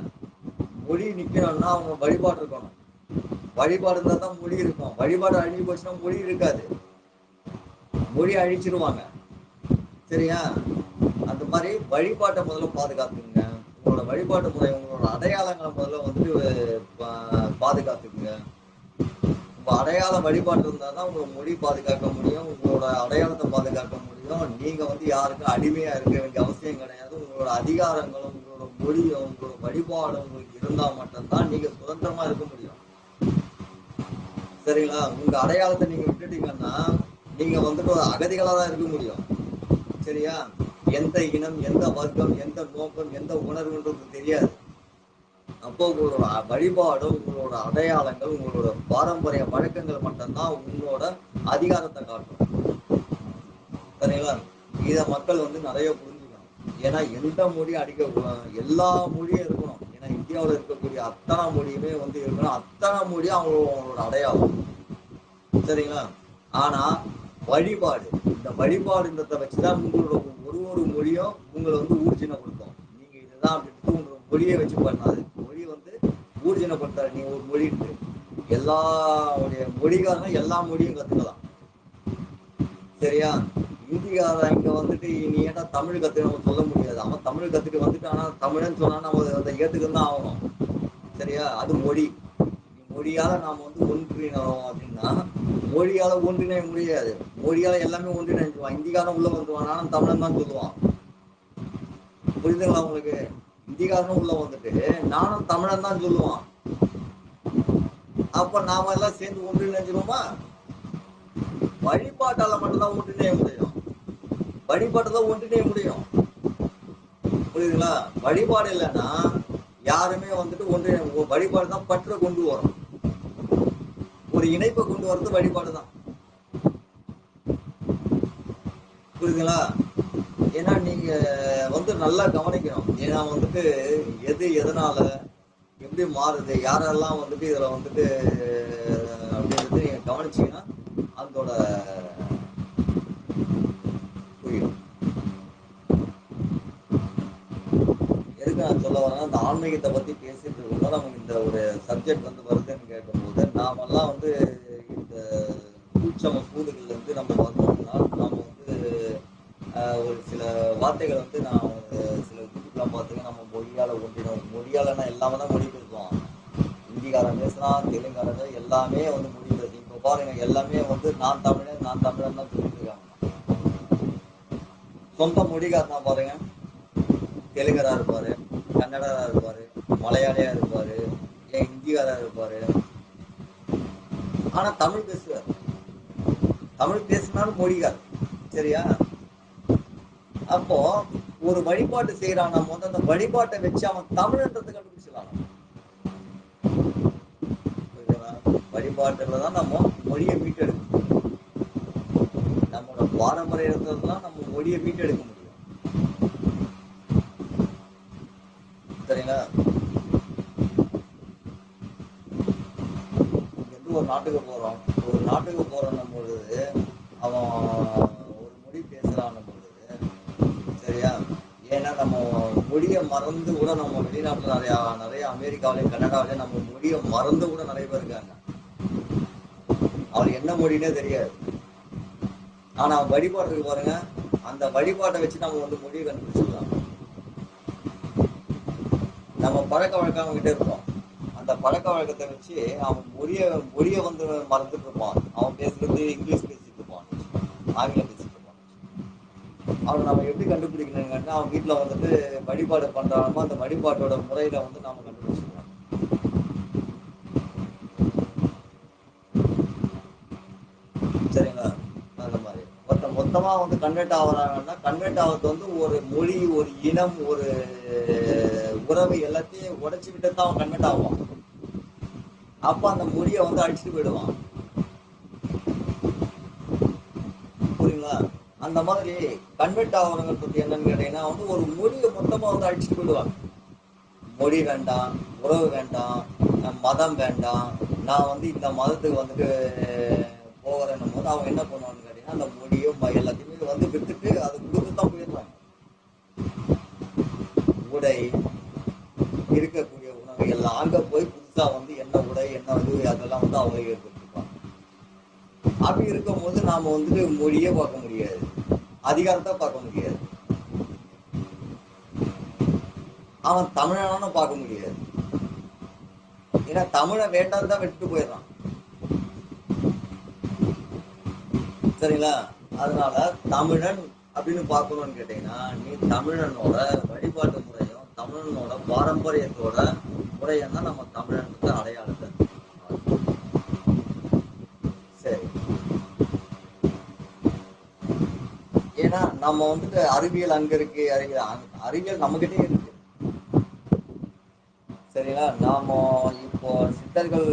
மொழி நிக்கணும்னா அவங்க வழிபாடு இருக்கணும். வழிபாடு இருந்தா தான் மொழி இருக்கும். வழிபாடு அழிஞ்சு போச்சுன்னா மொழி இருக்காது. மொழி அழிச்சிருவாங்க. சரியா? அந்த மாதிரி வழிபாட்டை முதல்ல பாதுகாத்துக்குங்க. உங்களோட வழிபாட்டு முறை, உங்களோட அடையாளங்களை முதல்ல வந்துட்டு பாதுகாத்துக்குங்க. உங்க அடையாள வழிபாடு இருந்தால் தான் உங்க மொழி பாதுகாக்க முடியும். உங்களோட அடையாளத்தை பாதுகாக்க முடியும். நீங்க வந்து யாருக்கும் அடிமையா இருக்க வேண்டிய அவசியம் கிடையாது. உங்களோட அதிகாரங்களும், உங்களோட மொழியும், உங்களோட வழிபாடும் உங்களுக்கு இருந்தா மட்டும்தான் நீங்க சுதந்திரமா இருக்க முடியும். சரிங்களா? உங்க அடையாளத்தை நீங்க விட்டுட்டீங்கன்னா நீங்க வந்துட்டு ஒரு அகதிகளா தான் இருக்க முடியும். சரியா? எந்த இனம், எந்த வர்க்கம், எந்த நோக்கம், எந்த உணர்வுன்றது தெரியாது. அப்போ உங்களோட வழிபாடும், உங்களோட அடையாளங்கள், உங்களோட பாரம்பரிய வழக்கங்கள் மட்டும்தான் உங்களோட அதிகாரத்தை காட்டும். சரிங்களா? இத மக்கள் வந்து நிறைய புரிஞ்சுக்கணும். ஏன்னா எந்த மொழி எல்லா மொழியும் இருக்கணும். ஏன்னா இந்தியாவில் இருக்கக்கூடிய அத்தனை மொழியுமே வந்து இருக்கணும். அத்தனை மொழியும் அவங்களோட அடையாளம். சரிங்களா? ஆனா வழிபாடு, இந்த வழிபாடுன்றத வச்சுதான் உங்களோட ஒரு மொழியும் உங்களை வந்து ஊர்ஜினப்படுத்தும். நீங்க இதுதான் அப்படின்ட்டு உங்களோட மொழியை வச்சு பண்ணாது. மொழி வந்து ஊர்ஜினப்படுத்தாது. நீங்க ஒரு மொழி இருக்கு, எல்லா மொழிகாரங்க எல்லா மொழியும் கத்துக்கலாம். சரியா? இந்திக்காரன் இங்க வந்துட்டு நீ ஏன்னா தமிழ் கத்துக்க நம்ம சொல்ல முடியாது. அவன் தமிழ் கத்துட்டு வந்துட்டு ஆனா தமிழ்னு சொன்னா நம்ம அதை ஏத்துக்கணும் தான் ஆகணும். சரியா? அது மொழி. மொழியால நாம வந்து ஒன்றினோம் அப்படின்னா மொழியால ஒன்றிணைய முடியாது. மொழியால எல்லாமே ஒன்றிணைஞ்சுவான். இந்திக்காரன் உள்ள வந்துருவான், நானும் தமிழன் தான் சொல்லுவான். புரியுதுங்களா உங்களுக்கு? இந்திக்காரனும் உள்ள வந்துட்டு நானும் தமிழன் தான் சொல்லுவான். அப்ப நாம எல்லாம் சேர்ந்து ஒன்றிணைஞ்சிருவோமா? வழிபாட்டால மட்டும்தான் ஒன்றிணைய முடியும். வழிபாட்டுதான் ஒன்றிணைய முடியும். புரியுதுங்களா? வழிபாடு இல்லைன்னா யாருமே வந்துட்டு ஒன்றிணைய வழிபாடு தான் பற்ற கொண்டு வரும். ஒரு இணைப்பை கொண்டு வரது வழிபாடு தான். புரியுதுங்களா? ஏன்னா நீங்க வந்து நல்லா கவனிக்கணும். ஏன்னா வந்துட்டு எது எதனால எப்படி மாறுது, யாரெல்லாம் வந்துட்டு இதுல வந்துட்டு அப்படின்றது நீங்க கவனிச்சீங்கன்னா அதோட புரியும். எதுக்கு நான் சொல்ல வரேன்னா, இந்த ஆன்மீகத்தை பத்தி பேசிட்டு இருக்கும்போது நமக்கு இந்த ஒரு சப்ஜெக்ட் வந்து வருதுன்னு கேட்கும்போது நாமெல்லாம் வந்து இந்த சூட்சம சூடுகள்ல இருந்து நம்ம வந்தோம்னா நாம வந்து ஒரு சில வார்த்தைகள் வந்து நான் சில யூடியூப்லாம் பார்த்துக்க நம்ம மொழியால ஒன்றினோம். மொழியாலன்னா எல்லாமே தான் மொழி பேசுவோம். ஹிந்திக்காரன் பேசலாம், தெலுங்காரங்க எல்லாமே வந்து மொழி பேசும். இப்போ பாருங்க எல்லாமே வந்து நான் தமிழன் தான் சொல்லிட்டு இருக்காங்க. சொந்த மொழிக்காரனா பாருங்க, தெலுங்கரா இருப்பாரு, கன்னடரா இருப்பாரு, மலையாளியா இருப்பாரு, ஏன் ஹிந்திக்காரா இருப்பாரு. ஆனா தமிழ் பேசுவார். தமிழ் பேசினாலும் மொழிகார். சரியா? அப்போ ஒரு வழிபாட்டு செய்யறான், நம்ம வந்து அந்த வழிபாட்டை வச்சு அவன் தமிழ்ன்றதை கண்டுபிடிச்சிடலாம். வழிபாட்டுலதான் நம்ம மொழியை மீட்டெடுக்கணும். நம்மளோட பாரம்பரியத்துலதான் நம்ம மொழியை மீட்டெடுக்க முடியும். சரிங்களா? இங்கிருந்து ஒரு நாட்டுக்கு போறோம் பொழுது அவன் ஒரு மொழி பேசுறான் பொழுது, சரியா? ஏன்னா நம்ம மொழியை மறந்து கூட நம்ம வெளிநாட்டுல நிறைய அமெரிக்காவிலையும் கனடாவிலையும் நம்ம மொழியை மறந்து கூட நிறைய பேர் இருக்காங்க. அவருக்கு என்ன மொழினே தெரியாது. ஆனா அவன் வழிபாட்டுக்கு பாருங்க, அந்த வழிபாட்டை வச்சு நம்ம வந்து மொழியை கண்டுபிடிச்சிடலாம். நம்ம பழக்க வழக்கம் அவங்ககிட்ட இருப்போம். அந்த பழக்க வழக்கத்தை வச்சு அவன் மொழியை வந்து மறந்துட்டு இருப்பான். அவன் பேசுறது இங்கிலீஷ் பேசிட்டு இருப்பான், ஆங்கிலம் பேசிட்டு இருப்பான். அவனை நம்ம எப்படி கண்டுபிடிக்கணுங்கன்னா அவன் வீட்டுல வந்துட்டு வழிபாடு பண்றானோ அந்த வழிபாட்டோட முறையில வந்து நாம கண்டுபிடிச்சிக்கலாம். சரிங்களா? அந்த மாதிரி மொத்தமா வந்து கன்வெர்ட் ஆகுறாங்கன்னா கன்வெர்ட் ஆகிறது வந்து ஒரு மொழி, ஒரு இனம், ஒரு உறவு எல்லாத்தையும் உடைச்சு விட்டு தான் அவன் கன்வெர்ட் ஆவான். அப்ப அந்த மொழியை வந்து அடிச்சுட்டு போயிடுவான். புரியுங்களா? அந்த மாதிரி கன்வெர்ட் ஆகிறவங்க பத்தி என்னன்னு கேட்டீங்கன்னா வந்து ஒரு மொழியை மொத்தமா வந்து அடிச்சுட்டு போயிடுவாங்க. மொழி வேண்டாம், உறவு வேண்டாம், மதம் வேண்டாம், நான் வந்து இந்த மதத்துக்கு வந்துட்டு போகிறேன்னும் போது அவங்க என்ன பண்ணுவாங்கன்னு கேட்டீங்கன்னா அந்த மொழியும் எல்லாத்தையுமே வந்து விட்டுட்டு அதை கொடுத்து தான் போயிடுவாங்க. உடை, இருக்கக்கூடிய உணவு எல்லாம் இருக்கும்போது நாம வந்துட்டு மொழியே பார்க்க முடியாது, அதிகாரத்தை பார்க்க முடியாது, அவன் தமிழனான பார்க்க முடியாது. ஏன்னா தமிழை வேண்டாம் தான் விட்டு போயிடறான். சரிங்களா? அதனால தமிழன் அப்படின்னு பார்க்கணும்னு கேட்டீங்கன்னா, நீ தமிழனோட வழிபாட்டு முறையும் தமிழனோட பாரம்பரியத்தோட முறையும் தான் நம்ம தமிழனுக்கு அடையாளத்தை. சரி, ஏன்னா நம்ம வந்துட்டு அறிவியல் அங்க இருக்கு, அறிவியல் நம்மகிட்டே இருக்கு. சரிங்களா? நாம இப்போ சித்தர்கள்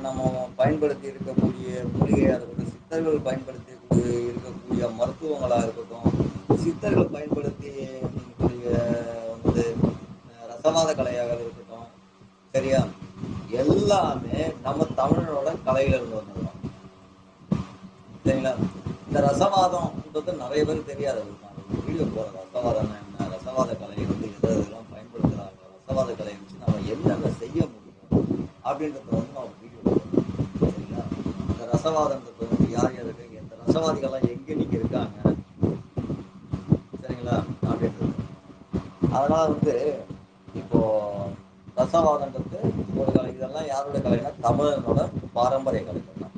நம்ம பயன்படுத்தி இருக்கக்கூடிய மூலிகையா இருக்கட்டும், சித்தர்கள் பயன்படுத்தி இருக்கக்கூடிய மருத்துவங்களா இருக்கட்டும், சித்தர்கள் பயன்படுத்தி இருக்கக்கூடிய வந்து ரசவாத கலையாக இருக்கட்டும், சரியா, எல்லாமே நம்ம தமிழனோட கலையில இருந்து வந்துடும். சரிங்களா? இந்த ரசவாதம்ன்றது நிறைய பேருக்கு தெரியாது. வீடியோ போற ரசவாதம் என்ன, ரசவாத கலையை வந்து எதெல்லாம் பயன்படுத்துறாங்க, ரசவாத கலையை வச்சு நம்ம என்னென்ன செய்ய முடியும் அப்படின்றத வந்து நம்ம வீடியோ போடுறோம். சரிங்களா? இந்த ரசவாதம்ன்றது வந்து யார் யாருக்கு, எந்த ரசவாதிகள்லாம் எங்க நீங்க இருக்காங்க, சரிங்களா, அப்படின்றது. அதனால வந்து இப்போ ரசவாதம்ன்றது ஒரு கலை. இதெல்லாம் யாரோட கலைனா தமிழனோட பாரம்பரிய கலைகள் தான்.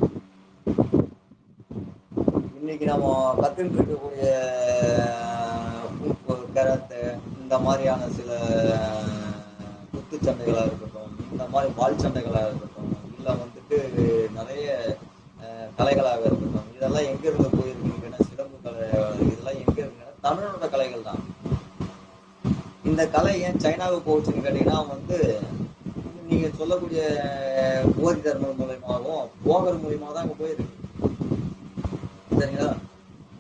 இன்னைக்கு நம்ம கத்துட்டு இருக்கக்கூடிய கராத்தே, இந்த மாதிரியான சில குத்துச்சண்டைகளாக இருக்கட்டும், இந்த மாதிரி வால் சண்டைகளாக இருக்கட்டும், இல்லை வந்துட்டு நிறைய கலைகளாக இருக்கட்டும், இதெல்லாம் எங்க இருந்து போயிருக்குன்னா சிலம்பு கலை, இதெல்லாம் எங்க இருக்குன்னா தமிழனோட கலைகள் தான். இந்த கலை ஏன் சைனாவுக்கு போச்சுன்னு கேட்டீங்கன்னா வந்து நீங்க சொல்லக்கூடிய போதி தர்மம் மூலயமாவும் போகர் மூலியமா தான் அங்க போயிருக்கு. சரிங்களா?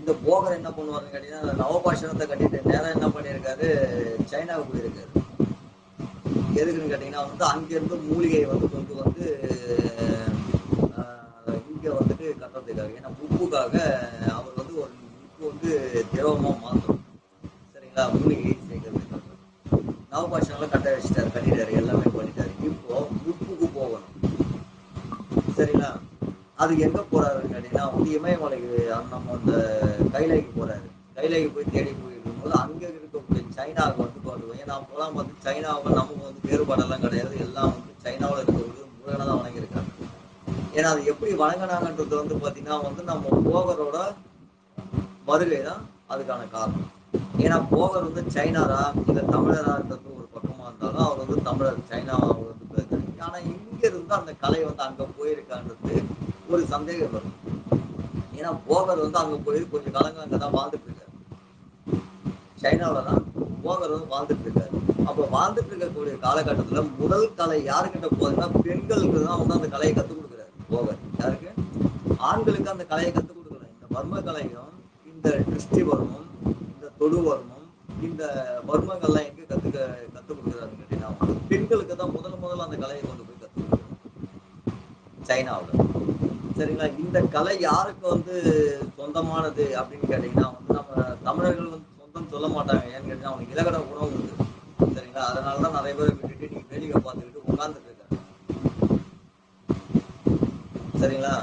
இந்த போகர் என்ன பண்ணுவாருன்னு கேட்டீங்கன்னா நவபாஷணத்தை கட்டிட்டு நேரம் என்ன பண்ணியிருக்காரு, சைனாவுக்கு போயிருக்காரு. எதுக்குன்னு கேட்டீங்கன்னா வந்து அங்கிருந்து மூலிகையை வந்து கொண்டு வந்து இங்க வந்துட்டு கட்டுறதுக்காக. ஏன்னா உப்புக்காக அவர் வந்து ஒரு உப்பு வந்து திரவமா மாற்றணும். சரிங்களா? மூலிகை சேர்க்கறதுக்காக நவபாஷணம்லாம் கட்ட வச்சுட்டாரு, கட்டிட்டாரு, எல்லாமே பண்ணிட்டாரு. இப்போ உப்புக்கு போகணும். சரிங்களா? அது எங்க போறாருன்னு கேட்டீங்கன்னா வந்து இமயமலைக்கு, நம்ம அந்த கைலைக்கு போறாரு. கைலைக்கு போய் தேடி போயிருக்கும் போது அங்க இருக்கக்கூடிய சைனாவுக்கு வந்து போடுவோம். ஏன்னா அப்போலாம் வந்து சைனாவுக்கு நமக்கு வந்து வேறுபாடெல்லாம் கிடையாது. எல்லாம் வந்து சைனாவில் இருக்கக்கூடிய முருகனை தான் வணங்கியிருக்காங்க. ஏன்னா அது எப்படி வணங்கினாங்கன்றது வந்து பாத்தீங்கன்னா வந்து நம்ம போகரோட வருகை தான் அதுக்கான காரணம். ஏன்னா போகர் வந்து சைனாரா இல்ல தமிழரான்றது ஒரு பக்கமா இருந்தாலும் அவர் வந்து தமிழர், சைனாவா அவர் வந்து போயிருக்காரு. ஆனா இங்க இருந்து அந்த கலை வந்து அங்க போயிருக்கான்றது ஒரு சந்தேகம் வரும். ஏன்னா போகர் வந்து அங்க போய் கொஞ்ச காலங்கள் அங்கதான் வாழ்ந்துட்டு இருக்காரு. சைனாவில தான் போகர் வந்து வாழ்ந்துட்டு இருக்காரு. அப்ப வாழ்ந்துட்டு இருக்கக்கூடிய காலகட்டத்துல முதல் கலை யாருக்கிட்ட போகுதுன்னா பெண்களுக்கு தான் வந்து அந்த கலையை கத்துக் கொடுக்குறாரு போகர். யாருக்கு? ஆண்களுக்கு அந்த கலையை கத்துக் கொடுக்கல. இந்த வர்ம கலையும் இந்த கிறிஸ்டிவர்மம், இந்த தொடுவர்மம், இந்த வர்மங்கள்லாம் எங்க கத்துக் கொடுக்குறாருன்னு கேட்டீங்கன்னா பெண்களுக்கு தான் முதல்ல அந்த கலையை கொண்டு போய் கத்துக் கொடுக்குறாரு சைனாவில். சரிங்களா? இந்த கலை யாருக்கு வந்து சொந்தமானது அப்படின்னு கேட்டீங்கன்னா வந்து நம்ம தமிழர்கள் வந்து சொந்தம் சொல்ல மாட்டாங்க. ஏன்னு கேட்டீங்கன்னா அவனுக்கு இலக்கண உணவு உண்டு. சரிங்களா? அதனாலதான் நிறைய பேரை விட்டுட்டு நீங்க வேடிக்கை பார்த்துக்கிட்டு உட்கார்ந்துட்டு இருக்காங்க. சரிங்களா?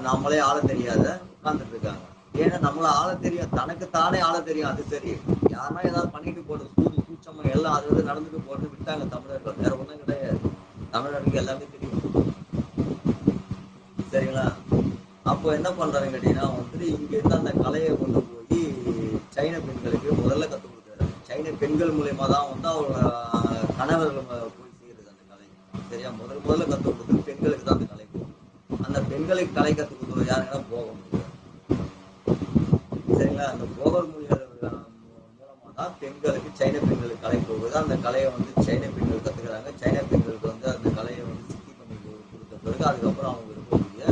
நம்மளே ஆள தெரியாத உட்கார்ந்துட்டு இருக்காங்க. ஏன்னா நம்மள ஆள தெரியும், தனக்கு தானே ஆள தெரியும். அது சரி, யாருன்னா ஏதாவது பண்ணிட்டு போட்டு சூட்சமா எல்லாம் அது நடந்துட்டு போட்டு விட்டாங்க தமிழர்கள். வேற ஒண்ணும் கிடையாது. தமிழர்களுக்கு எல்லாமே தெரியும். சரிங்களா? அப்போ என்ன பண்றாங்க கேட்டீங்கன்னா வந்துட்டு இங்க இருந்து அந்த கலையை கொண்டு போய் சைன பெண்களுக்கு முதல்ல கத்துக் கொடுக்குறாரு. சைன பெண்கள் மூலியமா தான் வந்து அவங்க கணவர்கள் போய் செய்யறது அந்த கலை. சரியா? முதல்ல கத்துக் கொடுக்குறது பெண்களுக்கு தான் அந்த கலை போகும். அந்த பெண்களுக்கு கலை கத்துக் கொடுக்குறது யாருன்னா போகம். சரிங்களா? அந்த போகர் மூலியமா தான் பெண்களுக்கு, சைன பெண்களுக்கு கலை போகுது. அந்த கலையை வந்து சைன பெண்கள் கத்துக்கிறாங்க. சைன பெண்களுக்கு வந்து அந்த கலையை வந்து சித்தி பண்ணி கொடுத்த பிறகு அதுக்கப்புறம் அவங்க இருக்கக்கூடிய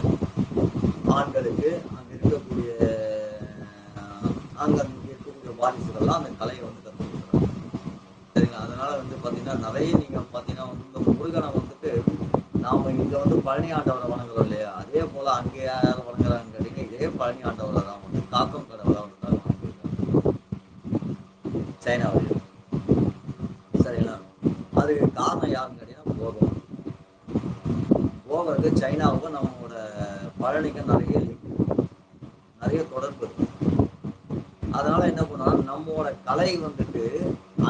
ஆண்களுக்கு அங்க இருக்கக்கூடிய வாரிசுகள்லாம் அந்த கலையை வந்து கற்றுக் கொடுக்குறாங்க. சரிங்களா? அதனால வந்து பாத்தீங்கன்னா நிறைய நீங்க பாத்தீங்கன்னா வந்து இந்த முருகனை வந்துட்டு நாம இங்க வந்து பழனி ஆண்டவரை வணங்குறோம் இல்லையா, அதே போல அங்க யார் வணங்குறாங்கன்னு கேட்டீங்கன்னா இதே பழனி ஆண்டவரை தான் வந்து காக்கும் கடவுளா வந்து தான் வணங்கிருக்காங்க சைனாவில். சரிங்களா? அதுக்கு காரணம் யாருன்னு கேட்டீங்கன்னா போகம். போகருக்கு சைனாவுக்கும் நம்மளோட பழனிக்கும் நிறைய லிங்க். நிறைய தொடர்பு இருக்கு. அதனால என்ன பண்ணா நம்மளோட கலை வந்துட்டு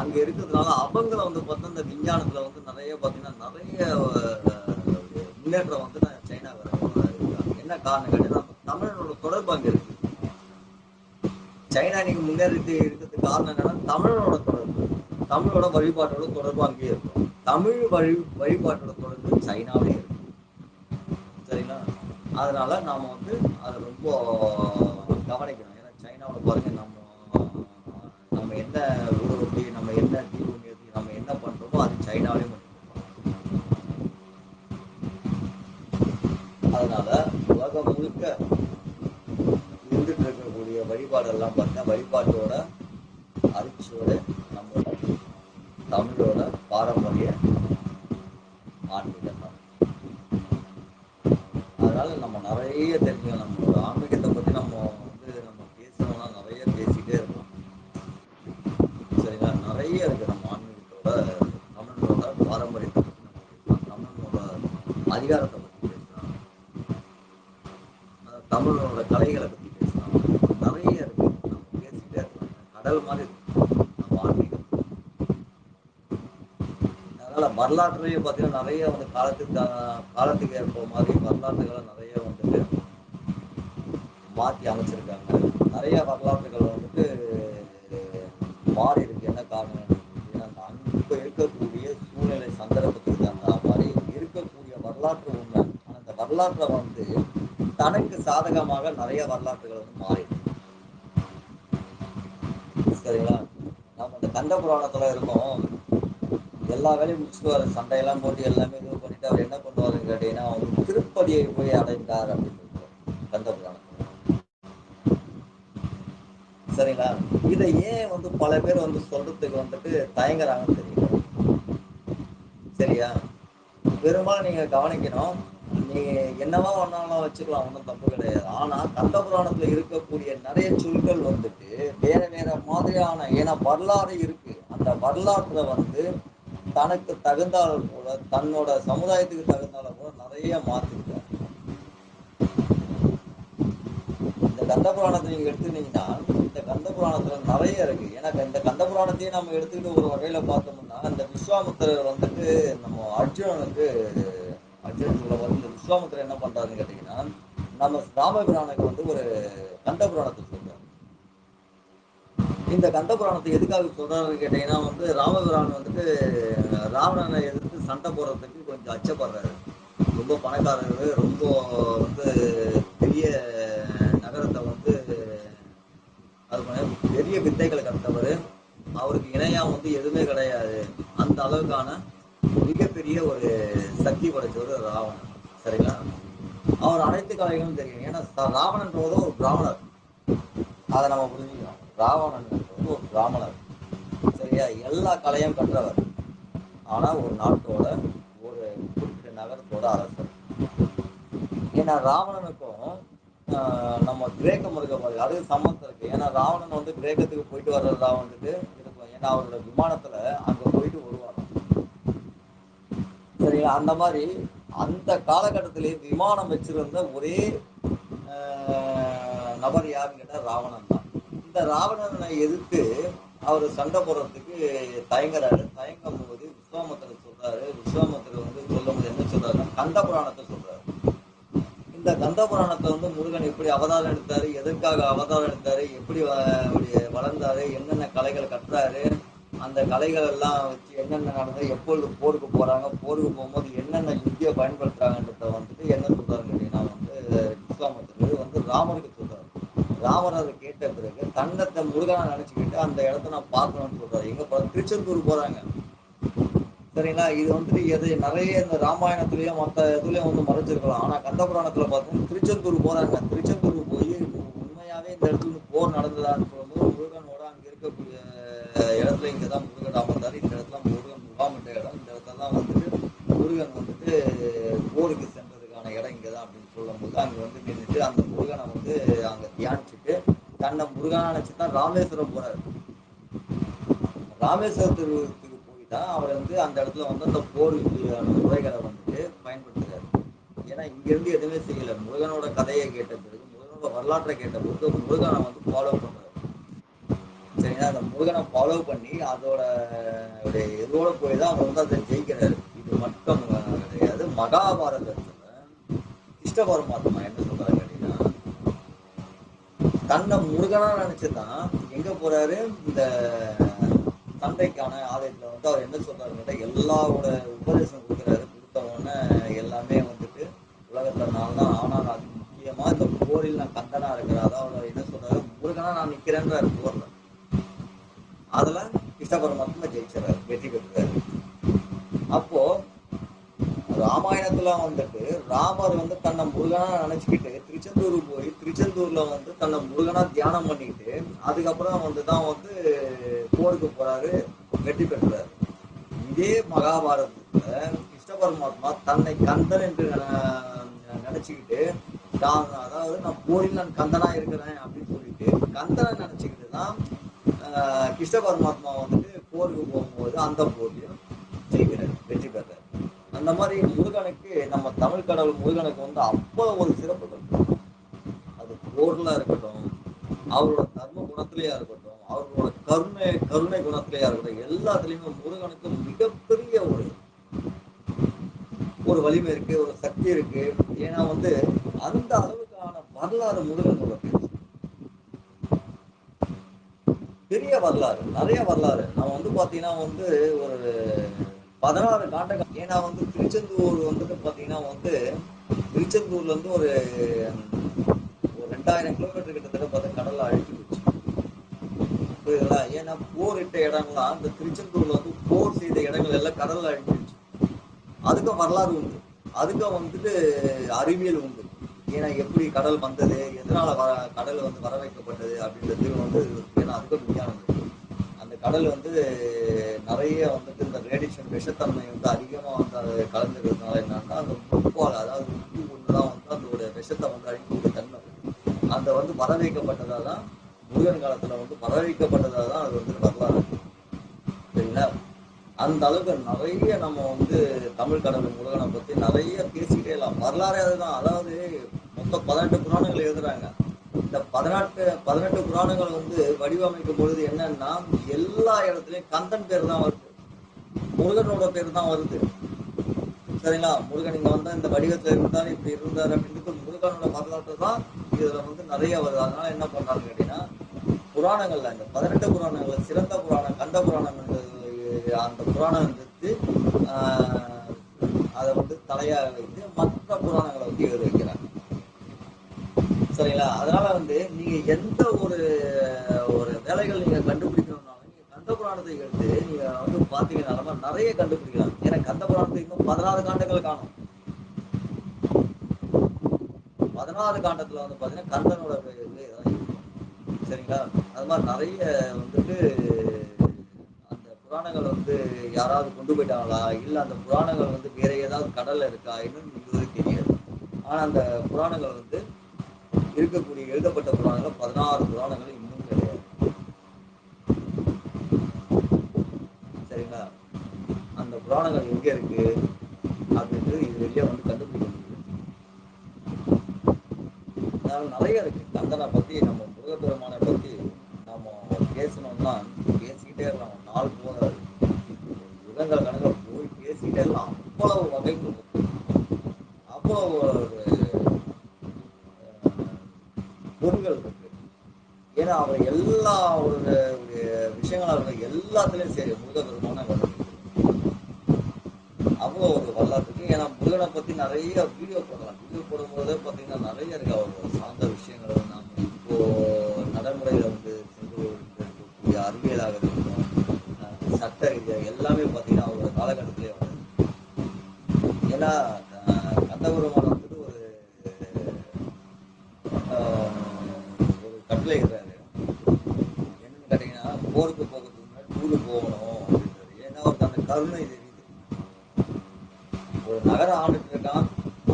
அங்க இருக்கிறதுனால அவங்கள வந்து பார்த்தா இந்த விஞ்ஞானத்துல வந்து நிறைய பார்த்தீங்கன்னா நிறைய முன்னேற்றம் வந்து சைனா இருக்காங்க. என்ன காரணம் கேட்டீங்கன்னா நம்ம தமிழனோட தொடர்பு அங்க இருக்கு. சைனா நீங்க முன்னேறிட்டு இருக்கிறதுக்கு காரணம் என்னன்னா தமிழனோட தொடர்பு, தமிழோட வழிபாட்டோட தொடர்பு அங்கேயே இருக்கும். தமிழ் வழிபாட்டோட தொடர்பு சைனாவே இருக்கு. சரிங்களா? அதனால நாம வந்து அதை ரொம்ப கவனிக்கணும். ஏன்னா சைனாவில் பாருங்க நம்ம நம்ம என்ன ஊடுருவி நம்ம என்ன தீவு நிறுத்தி நம்ம என்ன பண்றோமோ அது சைனாவே மட்டும். அதனால உலகம் முழுக்க இருந்துட்டு இருக்கக்கூடிய வழிபாடெல்லாம் பார்த்தா வழிபாட்டோட அரிசியோட நம்மளோட தமிழோட பாரம்பரிய ஆன்மீகம் தான். அதனால நம்ம நிறைய தெரிஞ்சுக்கணும். நம்மளோட ஆன்மீகத்தை பத்தி நம்ம வந்து நம்ம பேசணும்னா நிறைய பேசிட்டே இருக்கோம். சரிங்களா? நிறைய இருக்கு நம்ம ஆன்மீகத்தோட தமிழனோட பாரம்பரியத்தை பத்தி நம்ம பேசலாம், தமிழனோட அதிகாரத்தை பத்தி பேசலாம், தமிழனோட கலைகளை பத்தி பேசலாம். நிறைய இருக்கு, நம்ம பேசிட்டே இருக்கலாம். கடல் மாதிரி இருக்கு நம்ம ஆன்மீகம். அதனால வரலாற்றுலயே பார்த்தீங்கன்னா நிறைய வந்து காலத்துக்கு ஏற்ப மாதிரி வரலாற்றுகளை நிறைய வந்துட்டு மாற்றி அமைச்சிருக்காங்க. நிறைய வரலாற்றுகள் வந்துட்டு மாறி இருக்கு. என்ன காரணம் ஏன்னா இப்போ இருக்கக்கூடிய சூழ்நிலை சந்தர்ப்பத்துக்கு தகுந்த மாதிரி இருக்கக்கூடிய வரலாற்று உண்மை. ஆனால் அந்த வரலாற்றை வந்து தனக்கு சாதகமாக நிறைய வரலாற்றுகள் வந்து மாறி சரிங்களா? நம்ம இந்த கந்த புராணத்துல இருக்கோம். எல்லா வேலையும் முடிச்சுட்டு வர சண்டையெல்லாம் போட்டு எல்லாமே இது பண்ணிட்டு அவர் என்ன பண்ணுவாருன்னு கேட்டீங்கன்னா அவர் திருப்பதியை போய் அடைந்தார் அப்படின்னு சொல்லுவார் கந்த புராணம். சரிங்களா? இதை ஏன் வந்து பல பேர் வந்து சொல்றதுக்கு வந்துட்டு தயங்குறாங்கன்னு தெரியல. சரியா? பெரும்பாலும் நீங்க கவனிக்கணும். நீங்க என்னவா ஒன்னாலும் வச்சுக்கலாம், ஒன்றும் தப்பு கிடையாது. ஆனா கந்த புராணத்துல இருக்கக்கூடிய நிறைய சொற்கள் வந்துட்டு வேற வேற மாதிரியான ஏன்னா வரலாறு இருக்கு. அந்த வரலாற்றுல வந்து தனக்கு தகுந்தாலும் போல தன்னோட சமுதாயத்துக்கு தகுந்தாலும் போல நிறைய மாத்திருக்காரு. இந்த கந்த புராணத்தை நீங்க எடுத்துக்கிட்டீங்கன்னா இந்த கந்த புராணத்துல நிறைய இருக்கு. ஏன்னா இந்த கந்த புராணத்தையே நம்ம எடுத்துக்கிட்டு ஒரு வகையில பார்த்தோம்னா இந்த விஸ்வாமித்திரர் வந்துட்டு நம்ம அர்ஜுனனுக்கு சொல்ல வந்து இந்த விஸ்வாமித்திரர் என்ன பண்றாருன்னு கேட்டீங்கன்னா நம்ம ராமபிரானுக்கு வந்து ஒரு கந்த புராணத்தை சொல்றாரு. இந்த கந்த புராணத்தை எதுக்காக சொல்றாருன்னு கேட்டீங்கன்னா வந்து ராமபிரான் வந்துட்டு ராவணனை எதிர்த்து சண்டை போடுறதுக்கு கொஞ்சம் அச்சப்படுறாரு. ரொம்ப பணக்காரரு, ரொம்ப வந்து பெரிய நகரத்தை வந்து அது பெரிய வித்தைகளை கற்றவர். அவருக்கு இணையா வந்து எதுவுமே கிடையாது. அந்த அளவுக்கான மிகப்பெரிய ஒரு சக்தி படைச்சவர் ராவணன். சரிங்களா? அவர் அனைத்து கலைகளும் தெரியும். ஏன்னா ராவணன்றதோ ஒரு பிராமணர். அதை நம்ம புரிஞ்சுக்கணும். ராவணன் ஒரு பிராமணர். சரியா? எல்லா கலையும் கற்றவர். ஆனா ஒரு நாட்டோட ஒரு குறிப்பிட்ட நகரத்தோட அரசர். ஏன்னா ராவணனுக்கும் நம்ம கிரேக்கம் இருக்க பாருங்க அது சம்மந்தம் இருக்கு. ஏன்னா ராவணன் வந்து கிரேக்கத்துக்கு போயிட்டு வர்றதா வந்துட்டு இருக்கும். ஏன்னா அவரோட விமானத்துல அங்க போயிட்டு வருவாங்க. சரிங்களா? அந்த மாதிரி அந்த காலகட்டத்திலே விமானம் வச்சிருந்த ஒரே நபர் யாருன்னு கேட்டா ராவணன் தான். இந்த ராவணனை எதிர்த்து அவர் சண்டை போடுறதுக்கு தயங்குறாரு. தயங்கும் போது விஸ்வாமித்திரர் சொல்றாரு. விஸ்வாமித்திரர் வந்து சொல்லும் போது என்ன சொல்றாருன்னா கந்த புராணத்தை சொல்றாரு. இந்த கந்த புராணத்தை வந்து முருகன் எப்படி அவதாரம் எடுத்தாரு, எதற்காக அவதாரம் எடுத்தாரு, எப்படி வளர்ந்தாரு, என்னென்ன கலைகள் கற்றாரு, அந்த கலைகள் எல்லாம் வச்சு என்னென்ன நடந்தது, எப்பொழுது போருக்கு போறாங்க, போருக்கு போகும்போது என்னென்ன யுக்தியை பயன்படுத்துறாங்கன்றத வந்துட்டு என்ன சொல்றாருன்னு கேட்டீங்கன்னா வந்து விஸ்வாமித்திரர் வந்து ராமனுக்கு சொல்றாரு. ராமர் அதை கேட்ட பிறகு தன்னத்தை முருகனா நினைச்சுக்கிட்டு அந்த இடத்த நான் பார்க்கணும்னு சொல்றாரு. எங்க திருச்செந்தூர் போறாங்க. சரிங்களா? இது வந்துட்டு எது நிறைய இந்த ராமாயணத்துலயும் மற்ற இதுலயும் வந்து மறைச்சிருக்கலாம். ஆனா கந்த புராணத்துல பார்த்தோம்னா திருச்செந்தூர் போறாங்க. திருச்செந்தூர் போய் உண்மையாவே இந்த இடத்துல போர் நடந்ததான்னு சொல்லும்போது முருகனோட அங்க இருக்கக்கூடிய இடத்துல இங்கதான் முருகன் அமர்ந்தாரு. இந்த இடத்துல முருகன் முகாமிட்ட இடம். இந்த இடத்துல தான் வந்துட்டு முருகன் வந்துட்டு போருக்கு சென்றதுக்கான இடம் இங்கதான் அப்படின்னு சொல்லும் போது அங்க வந்து நின்றுட்டு அந்த முருகனை வந்து அங்க தியானிச்சுட்டு தன்னை முருகனா நினைச்சுதான் ராமேஸ்வரம் போறாரு. ராமேஸ்வரத்துக்கு போய்தான் அவர் வந்து அந்த இடத்துல வந்து அந்த போர் முறைகளை வந்துட்டு பயன்படுத்துறாரு. ஏன்னா இங்க இருந்து எதுவுமே செய்யல. முருகனோட கதையை கேட்ட பிறகு முருகனோட முருகனோட வரலாற்றை கேட்டபோது முருகனை வந்து ஃபாலோ பண்றாரு. சரிங்களா? அந்த முருகனை ஃபாலோ பண்ணி அதோட இதோட போய் தான் அவர் வந்து அதை ஜெயிக்கிறாரு. இது மட்டும் கிடையாது. மகாபாரதத்துல கிருஷ்ண பரமாத்மா என்ன சொல்றாரு கேட்டீங்கன்னா, தன்னை முருகனா நினைச்சுதான் எங்க போறாரு, இந்த சண்டைக்கான ஆலயத்துல வந்து அவர் என்ன சொல்றாரு, எல்லாரோட உபதேசம் கொடுக்குறாரு. கொடுத்த உடனே எல்லாமே வந்துட்டு உலகத்துல நான் தான், ஆனால் அது முக்கியமா இந்த போரில் நான் கந்தனா இருக்கிறேன். அதாவது என்ன சொல்றாரு, முருகனா நான் நிக்கிறேன்றாரு போர்ல. அதுல கிருஷ்ண பரமாத்மா ஜெயிச்சாரு, வெற்றி பெற்றாரு. அப்போ ராமாயணத்துல வந்துட்டு ராமர் வந்து தன்னை முருகனா நினைச்சுக்கிட்டு திருச்செந்தூர் போய் திருச்செந்தூர்ல வந்து தன்னை முருகனா தியானம் பண்ணிட்டு அதுக்கப்புறம் வந்துதான் வந்து போருக்கு போறாரு, வெற்றி பெற்றாரு. இதே மகாபாரதத்துல கிருஷ்ண பரமாத்மா தன்னை கந்தன் என்று நினைச்சுக்கிட்டு அதாவது நான் போரில் நான் கந்தனா இருக்கிறேன் அப்படின்னு சொல்லிட்டு கந்தனை நினைச்சுக்கிட்டு தான் கிருஷ்ண பரமாத்மா வந்துட்டு போருக்கு போகும்போது அந்த போர்லையும் ஜெயிக்கிறார், வெற்றி பெறார். அந்த மாதிரி முருகனுக்கு நம்ம தமிழ் கடவுள் முருகனுக்கு வந்து அவ்வளவு ஒரு சிறப்புகள். அது போர்ல இருக்கட்டும், அவரோட தர்ம குணத்திலேயா இருக்கட்டும், அவரோட கருணை குணத்திலேயா இருக்கட்டும், எல்லாத்துலயுமே முருகனுக்கு மிகப்பெரிய ஒரு வலிமை இருக்கு, ஒரு சக்தி இருக்கு. ஏன்னா வந்து அந்த அளவுக்கான வரலாறு முருகனோட பெரிய வரலாறு, நிறைய வரலாறு. நம்ம வந்து பாத்தீங்கன்னா வந்து ஒரு 16 காண்டங்கள். ஏன்னா வந்து திருச்செந்தூர் வந்துட்டு பாத்தீங்கன்னா வந்து திருச்செந்தூர்ல இருந்து ஒரு 2000 கிலோமீட்டர் கிட்டத்தட்ட பார்த்தா கடல்ல அழிச்சு போச்சு. புரியுதுங்களா? ஏன்னா போரிட்ட இடங்கள்லாம் இந்த திருச்செந்தூர்ல வந்து போர் செய்த இடங்கள் எல்லாம் கடல்ல அழிஞ்சிருச்சு. அதுக்கும் வரலாறு உண்டு, அதுக்கும் வந்துட்டு அறிவியல் உண்டு. ஏன்னா எப்படி கடல் வந்தது, எதனால கடல் வந்து வர வைக்கப்பட்டது அப்படின்றது வந்து ஏன்னா அதுக்கும் விஞ்ஞானம் இருக்கு. அந்த கடல் வந்து நிறைய வந்துட்டு இந்த ரேடியேஷன் விஷத்தன்மை வந்து அதிகமா வந்து அது கலந்துக்கிறதுனால என்னன்னா அந்த முப்பால், அதாவது உப்பு ஒண்ணுதான் வந்து அதோட விஷத்தை வந்து அழிக்கக்கூடிய தன்மை. அந்த வந்து வர வைக்கப்பட்டதா தான் முருகன் காலத்துல வந்து வர வைக்கப்பட்டதா தான் அது வந்து வரலாறு. சரிங்களா? அந்த அளவுக்கு நிறைய நம்ம வந்து தமிழ் கடவுள் முருகனை பத்தி நிறைய பேசிக்கிட்டே எல்லாம். வரலாறு அதுதான். அதாவது மொத்தம் 18 புராணங்கள் எழுதுறாங்க. இந்த 18 புராணங்கள் வந்து வடிவமைக்கும் பொழுது என்னன்னா எல்லா இடத்துலயும் கந்தன் பேர் தான் வருது, முருகனோட பேர் தான் வருது. சரிங்களா? முருகன் இங்க வந்தா இந்த வடிவத்துல இருந்தாரு, இப்படி இருந்தாரு அப்படின்றது முருகனோட வரலாற்று தான் இதுல வந்து நிறைய வருது. அதனால என்ன பண்றாங்க கேட்டீங்கன்னா, புராணங்கள்ல இந்த 18 புராணங்கள்ல சிறந்த புராணம் கந்த புராணம், அந்த புராணம் வந்து அதை வந்து தலையா வைத்து மற்ற புராணங்களை வந்து எழுத வைக்கிறாங்க. சரிங்களா? அதனால வந்து நீங்க எந்த ஒரு வேலைகள் நீங்க கண்டுபிடிக்கணும்னாலும் நீங்க கந்த புராணத்தை எடுத்து நீங்க வந்து பாத்தீங்கன்னா நிறைய கண்டுபிடிக்கலாம். ஏன்னா கந்த புராணத்தை இன்னும் 16 காண்டங்கள் காணும். 16 காண்டத்துல வந்து பாத்தீங்கன்னா கந்தனோட சரிங்களா? அது மாதிரி நிறைய வந்துட்டு அந்த புராணங்கள் வந்து யாராவது கொண்டு போயிட்டாங்களா, இல்ல அந்த புராணங்கள் வந்து வேற ஏதாவது கடல்ல இருக்கா இன்னும் இதுவரை தெரியாது. ஆனா அந்த புராணங்கள் வந்து இருக்கக்கூடிய எழுதப்பட்ட புராணங்கள் 16 புராணங்கள் இன்னும் கிடையாது. சரிங்களா? அந்த புராணங்கள் எங்க இருக்கு அப்படின்ட்டு இது வெளியே வந்து கண்டுபிடிக்க முடியும். நிறைய இருக்கு கந்தனை பத்தி, நம்ம முருகப்பெருமானை பத்தி நம்ம பேசணும்னா பேசிக்கிட்டே இருக்கலாம். நாள் போகாது, யுகங்கள் கணக்கில் போய் பேசிக்கிட்டே இருக்கலாம். அவ்வளவு வகைகள் அவ்வளவு பொருள்கள் இருக்கு. ஏன்னா அவர் எல்லா ஒரு விஷயங்களா இருக்க எல்லாத்துலயும் சரி முருகப்பெருமான அவ்வளோ ஒரு வரலாற்றுக்கு. ஏன்னா முருகனை பத்தி நிறைய வீடியோ போடலாம். வீடியோ போடும்போதே பார்த்தீங்கன்னா நிறைய இருக்கு அவர் சார்ந்த விஷயங்கள். நாம் இப்போ நடைமுறையில வந்து சென்று இருக்கக்கூடிய அறிவியலாக இருக்கட்டும், சட்ட ரீதியாக எல்லாமே பார்த்தீங்கன்னா அவரோட காலகட்டத்திலே வருது. ஏன்னா கந்தபெருமான் வந்துட்டு ஒரு கட்டளை இருக்கிறாரு. என்னன்னு கேட்டீங்கன்னா போருக்கு போகிறதுக்கு முன்னாடி டூரு போகணும் அப்படின்றது. ஏன்னா அவருக்கு அந்த கருணை தெரியுது. ஒரு நகரம் ஆண்டுட்டு இருக்கான்,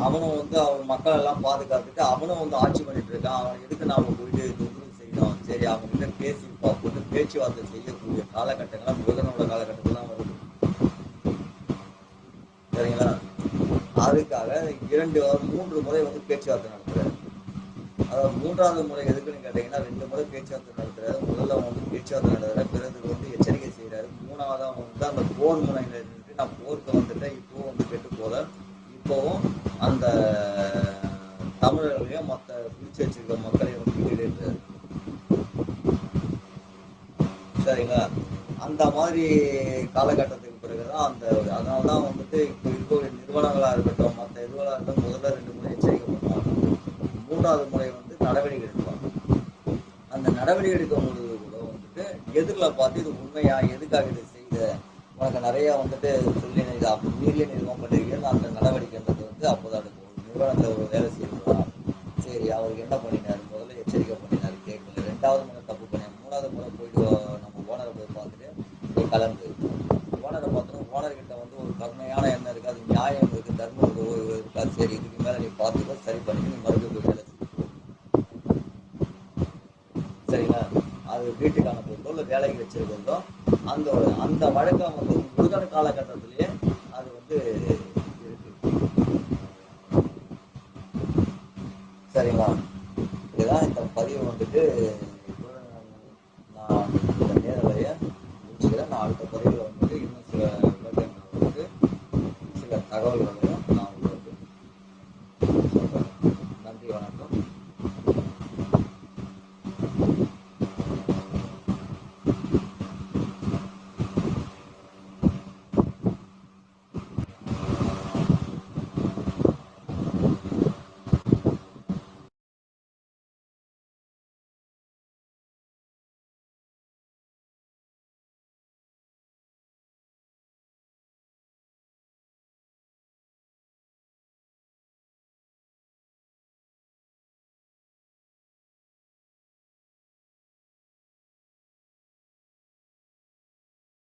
அவனும் வந்து அவன் மக்கள் எல்லாம் பாதுகாத்துட்டு அவனும் வந்து ஆட்சி பண்ணிட்டு இருக்கான். அவன் எதுக்கு நாம போயிட்டு தொந்தரவு செய்யணும்? சரி அவங்க கிட்ட பேசி பார்ப்போம், பேச்சுவார்த்தை செய்யக்கூடிய காலகட்டங்கள்லாம் முருகனோட காலகட்டத்தில் தான் வருது. சரிங்களா? அதுக்காக 2 3 முறை வந்து பேச்சுவார்த்தை நடத்துறாரு. அதாவது 3வது முறை எதுக்குன்னு கேட்டீங்கன்னா, 2 முறை பேச்சுவார்த்தை நடத்துறாரு. முதல்ல வந்து பேச்சுவார்த்தை நடத்துறாரு. பிறகு வந்து எச்சரிக்கை செய்றாரு. 3வதா வந்து அந்த போர் முனையில இருந்துட்டு நான் போருக்கு வந்துட்டேன். இப்பவும் வந்து கெட்டு போல. இப்பவும் அந்த தமிழர்களையும் மத்த பிடிச்சு வச்சிருக்க மக்களையும் வந்து ஈடேற்றாரு. சரிங்களா? அந்த மாதிரி காலகட்டத்துக்கு பிறகுதான் அதனாலதான் வந்துட்டு இப்போ இருக்கக்கூடிய நிறுவனங்களா இருக்கட்டும், மத்த இதுவா இருக்கட்டும் முதல்ல 2 முறை எச்சரிக்கை பண்ணுவாங்க. 3வது முறை வந்து நடவடிக்கை எடுப்பாங்க. அந்த நடவடிக்கை எடுக்கும் பொழுது கூட வந்துட்டு எதிர்ல பார்த்து இது உண்மையா, எதுக்காக இதை செய்த, உனக்கு நிறைய வந்துட்டு சொல்லி இது அப்படி மீறிய நிறுவனம் பண்ணிருக்கீங்க, அந்த நடவடிக்கைன்றது வந்து அப்போதான் எடுக்கும். நிறுவனத்துல ஒரு வேலை செய்யறா, சரி அவருக்கு என்ன பண்ணினாரு, முதல்ல எச்சரிக்கை பண்ணினாரு கேட்கல, 2வது முறை தப்பு பண்ணாரு, 3வது முறை போயிட்டு நம்ம ஓனரை போய் பார்த்துட்டு நீ கலந்து ஓனரை பார்த்தோம். ஓனர்கிட்ட வந்து ஒரு கருணையான எண்ணம் இருக்கு, அது நியாயம் இருக்கு, தர்மம் இருக்கா, சரி இதுக்கு மேல நீ பார்த்துக்கோ, சரி பண்ணி நீ மறுபடியும் போய் வேலை செய். சரிங்களா? அது வீட்டுக்கு அனுப்புறதோ இல்லை வேலைக்கு வச்சிருக்கிறதோ அந்த அந்த வழக்கம் வந்து முருகன் காலகட்டத்திலேயே அது வந்து இருக்கு. சரிங்களா? இதுதான் இந்த பதிவு வந்துட்டு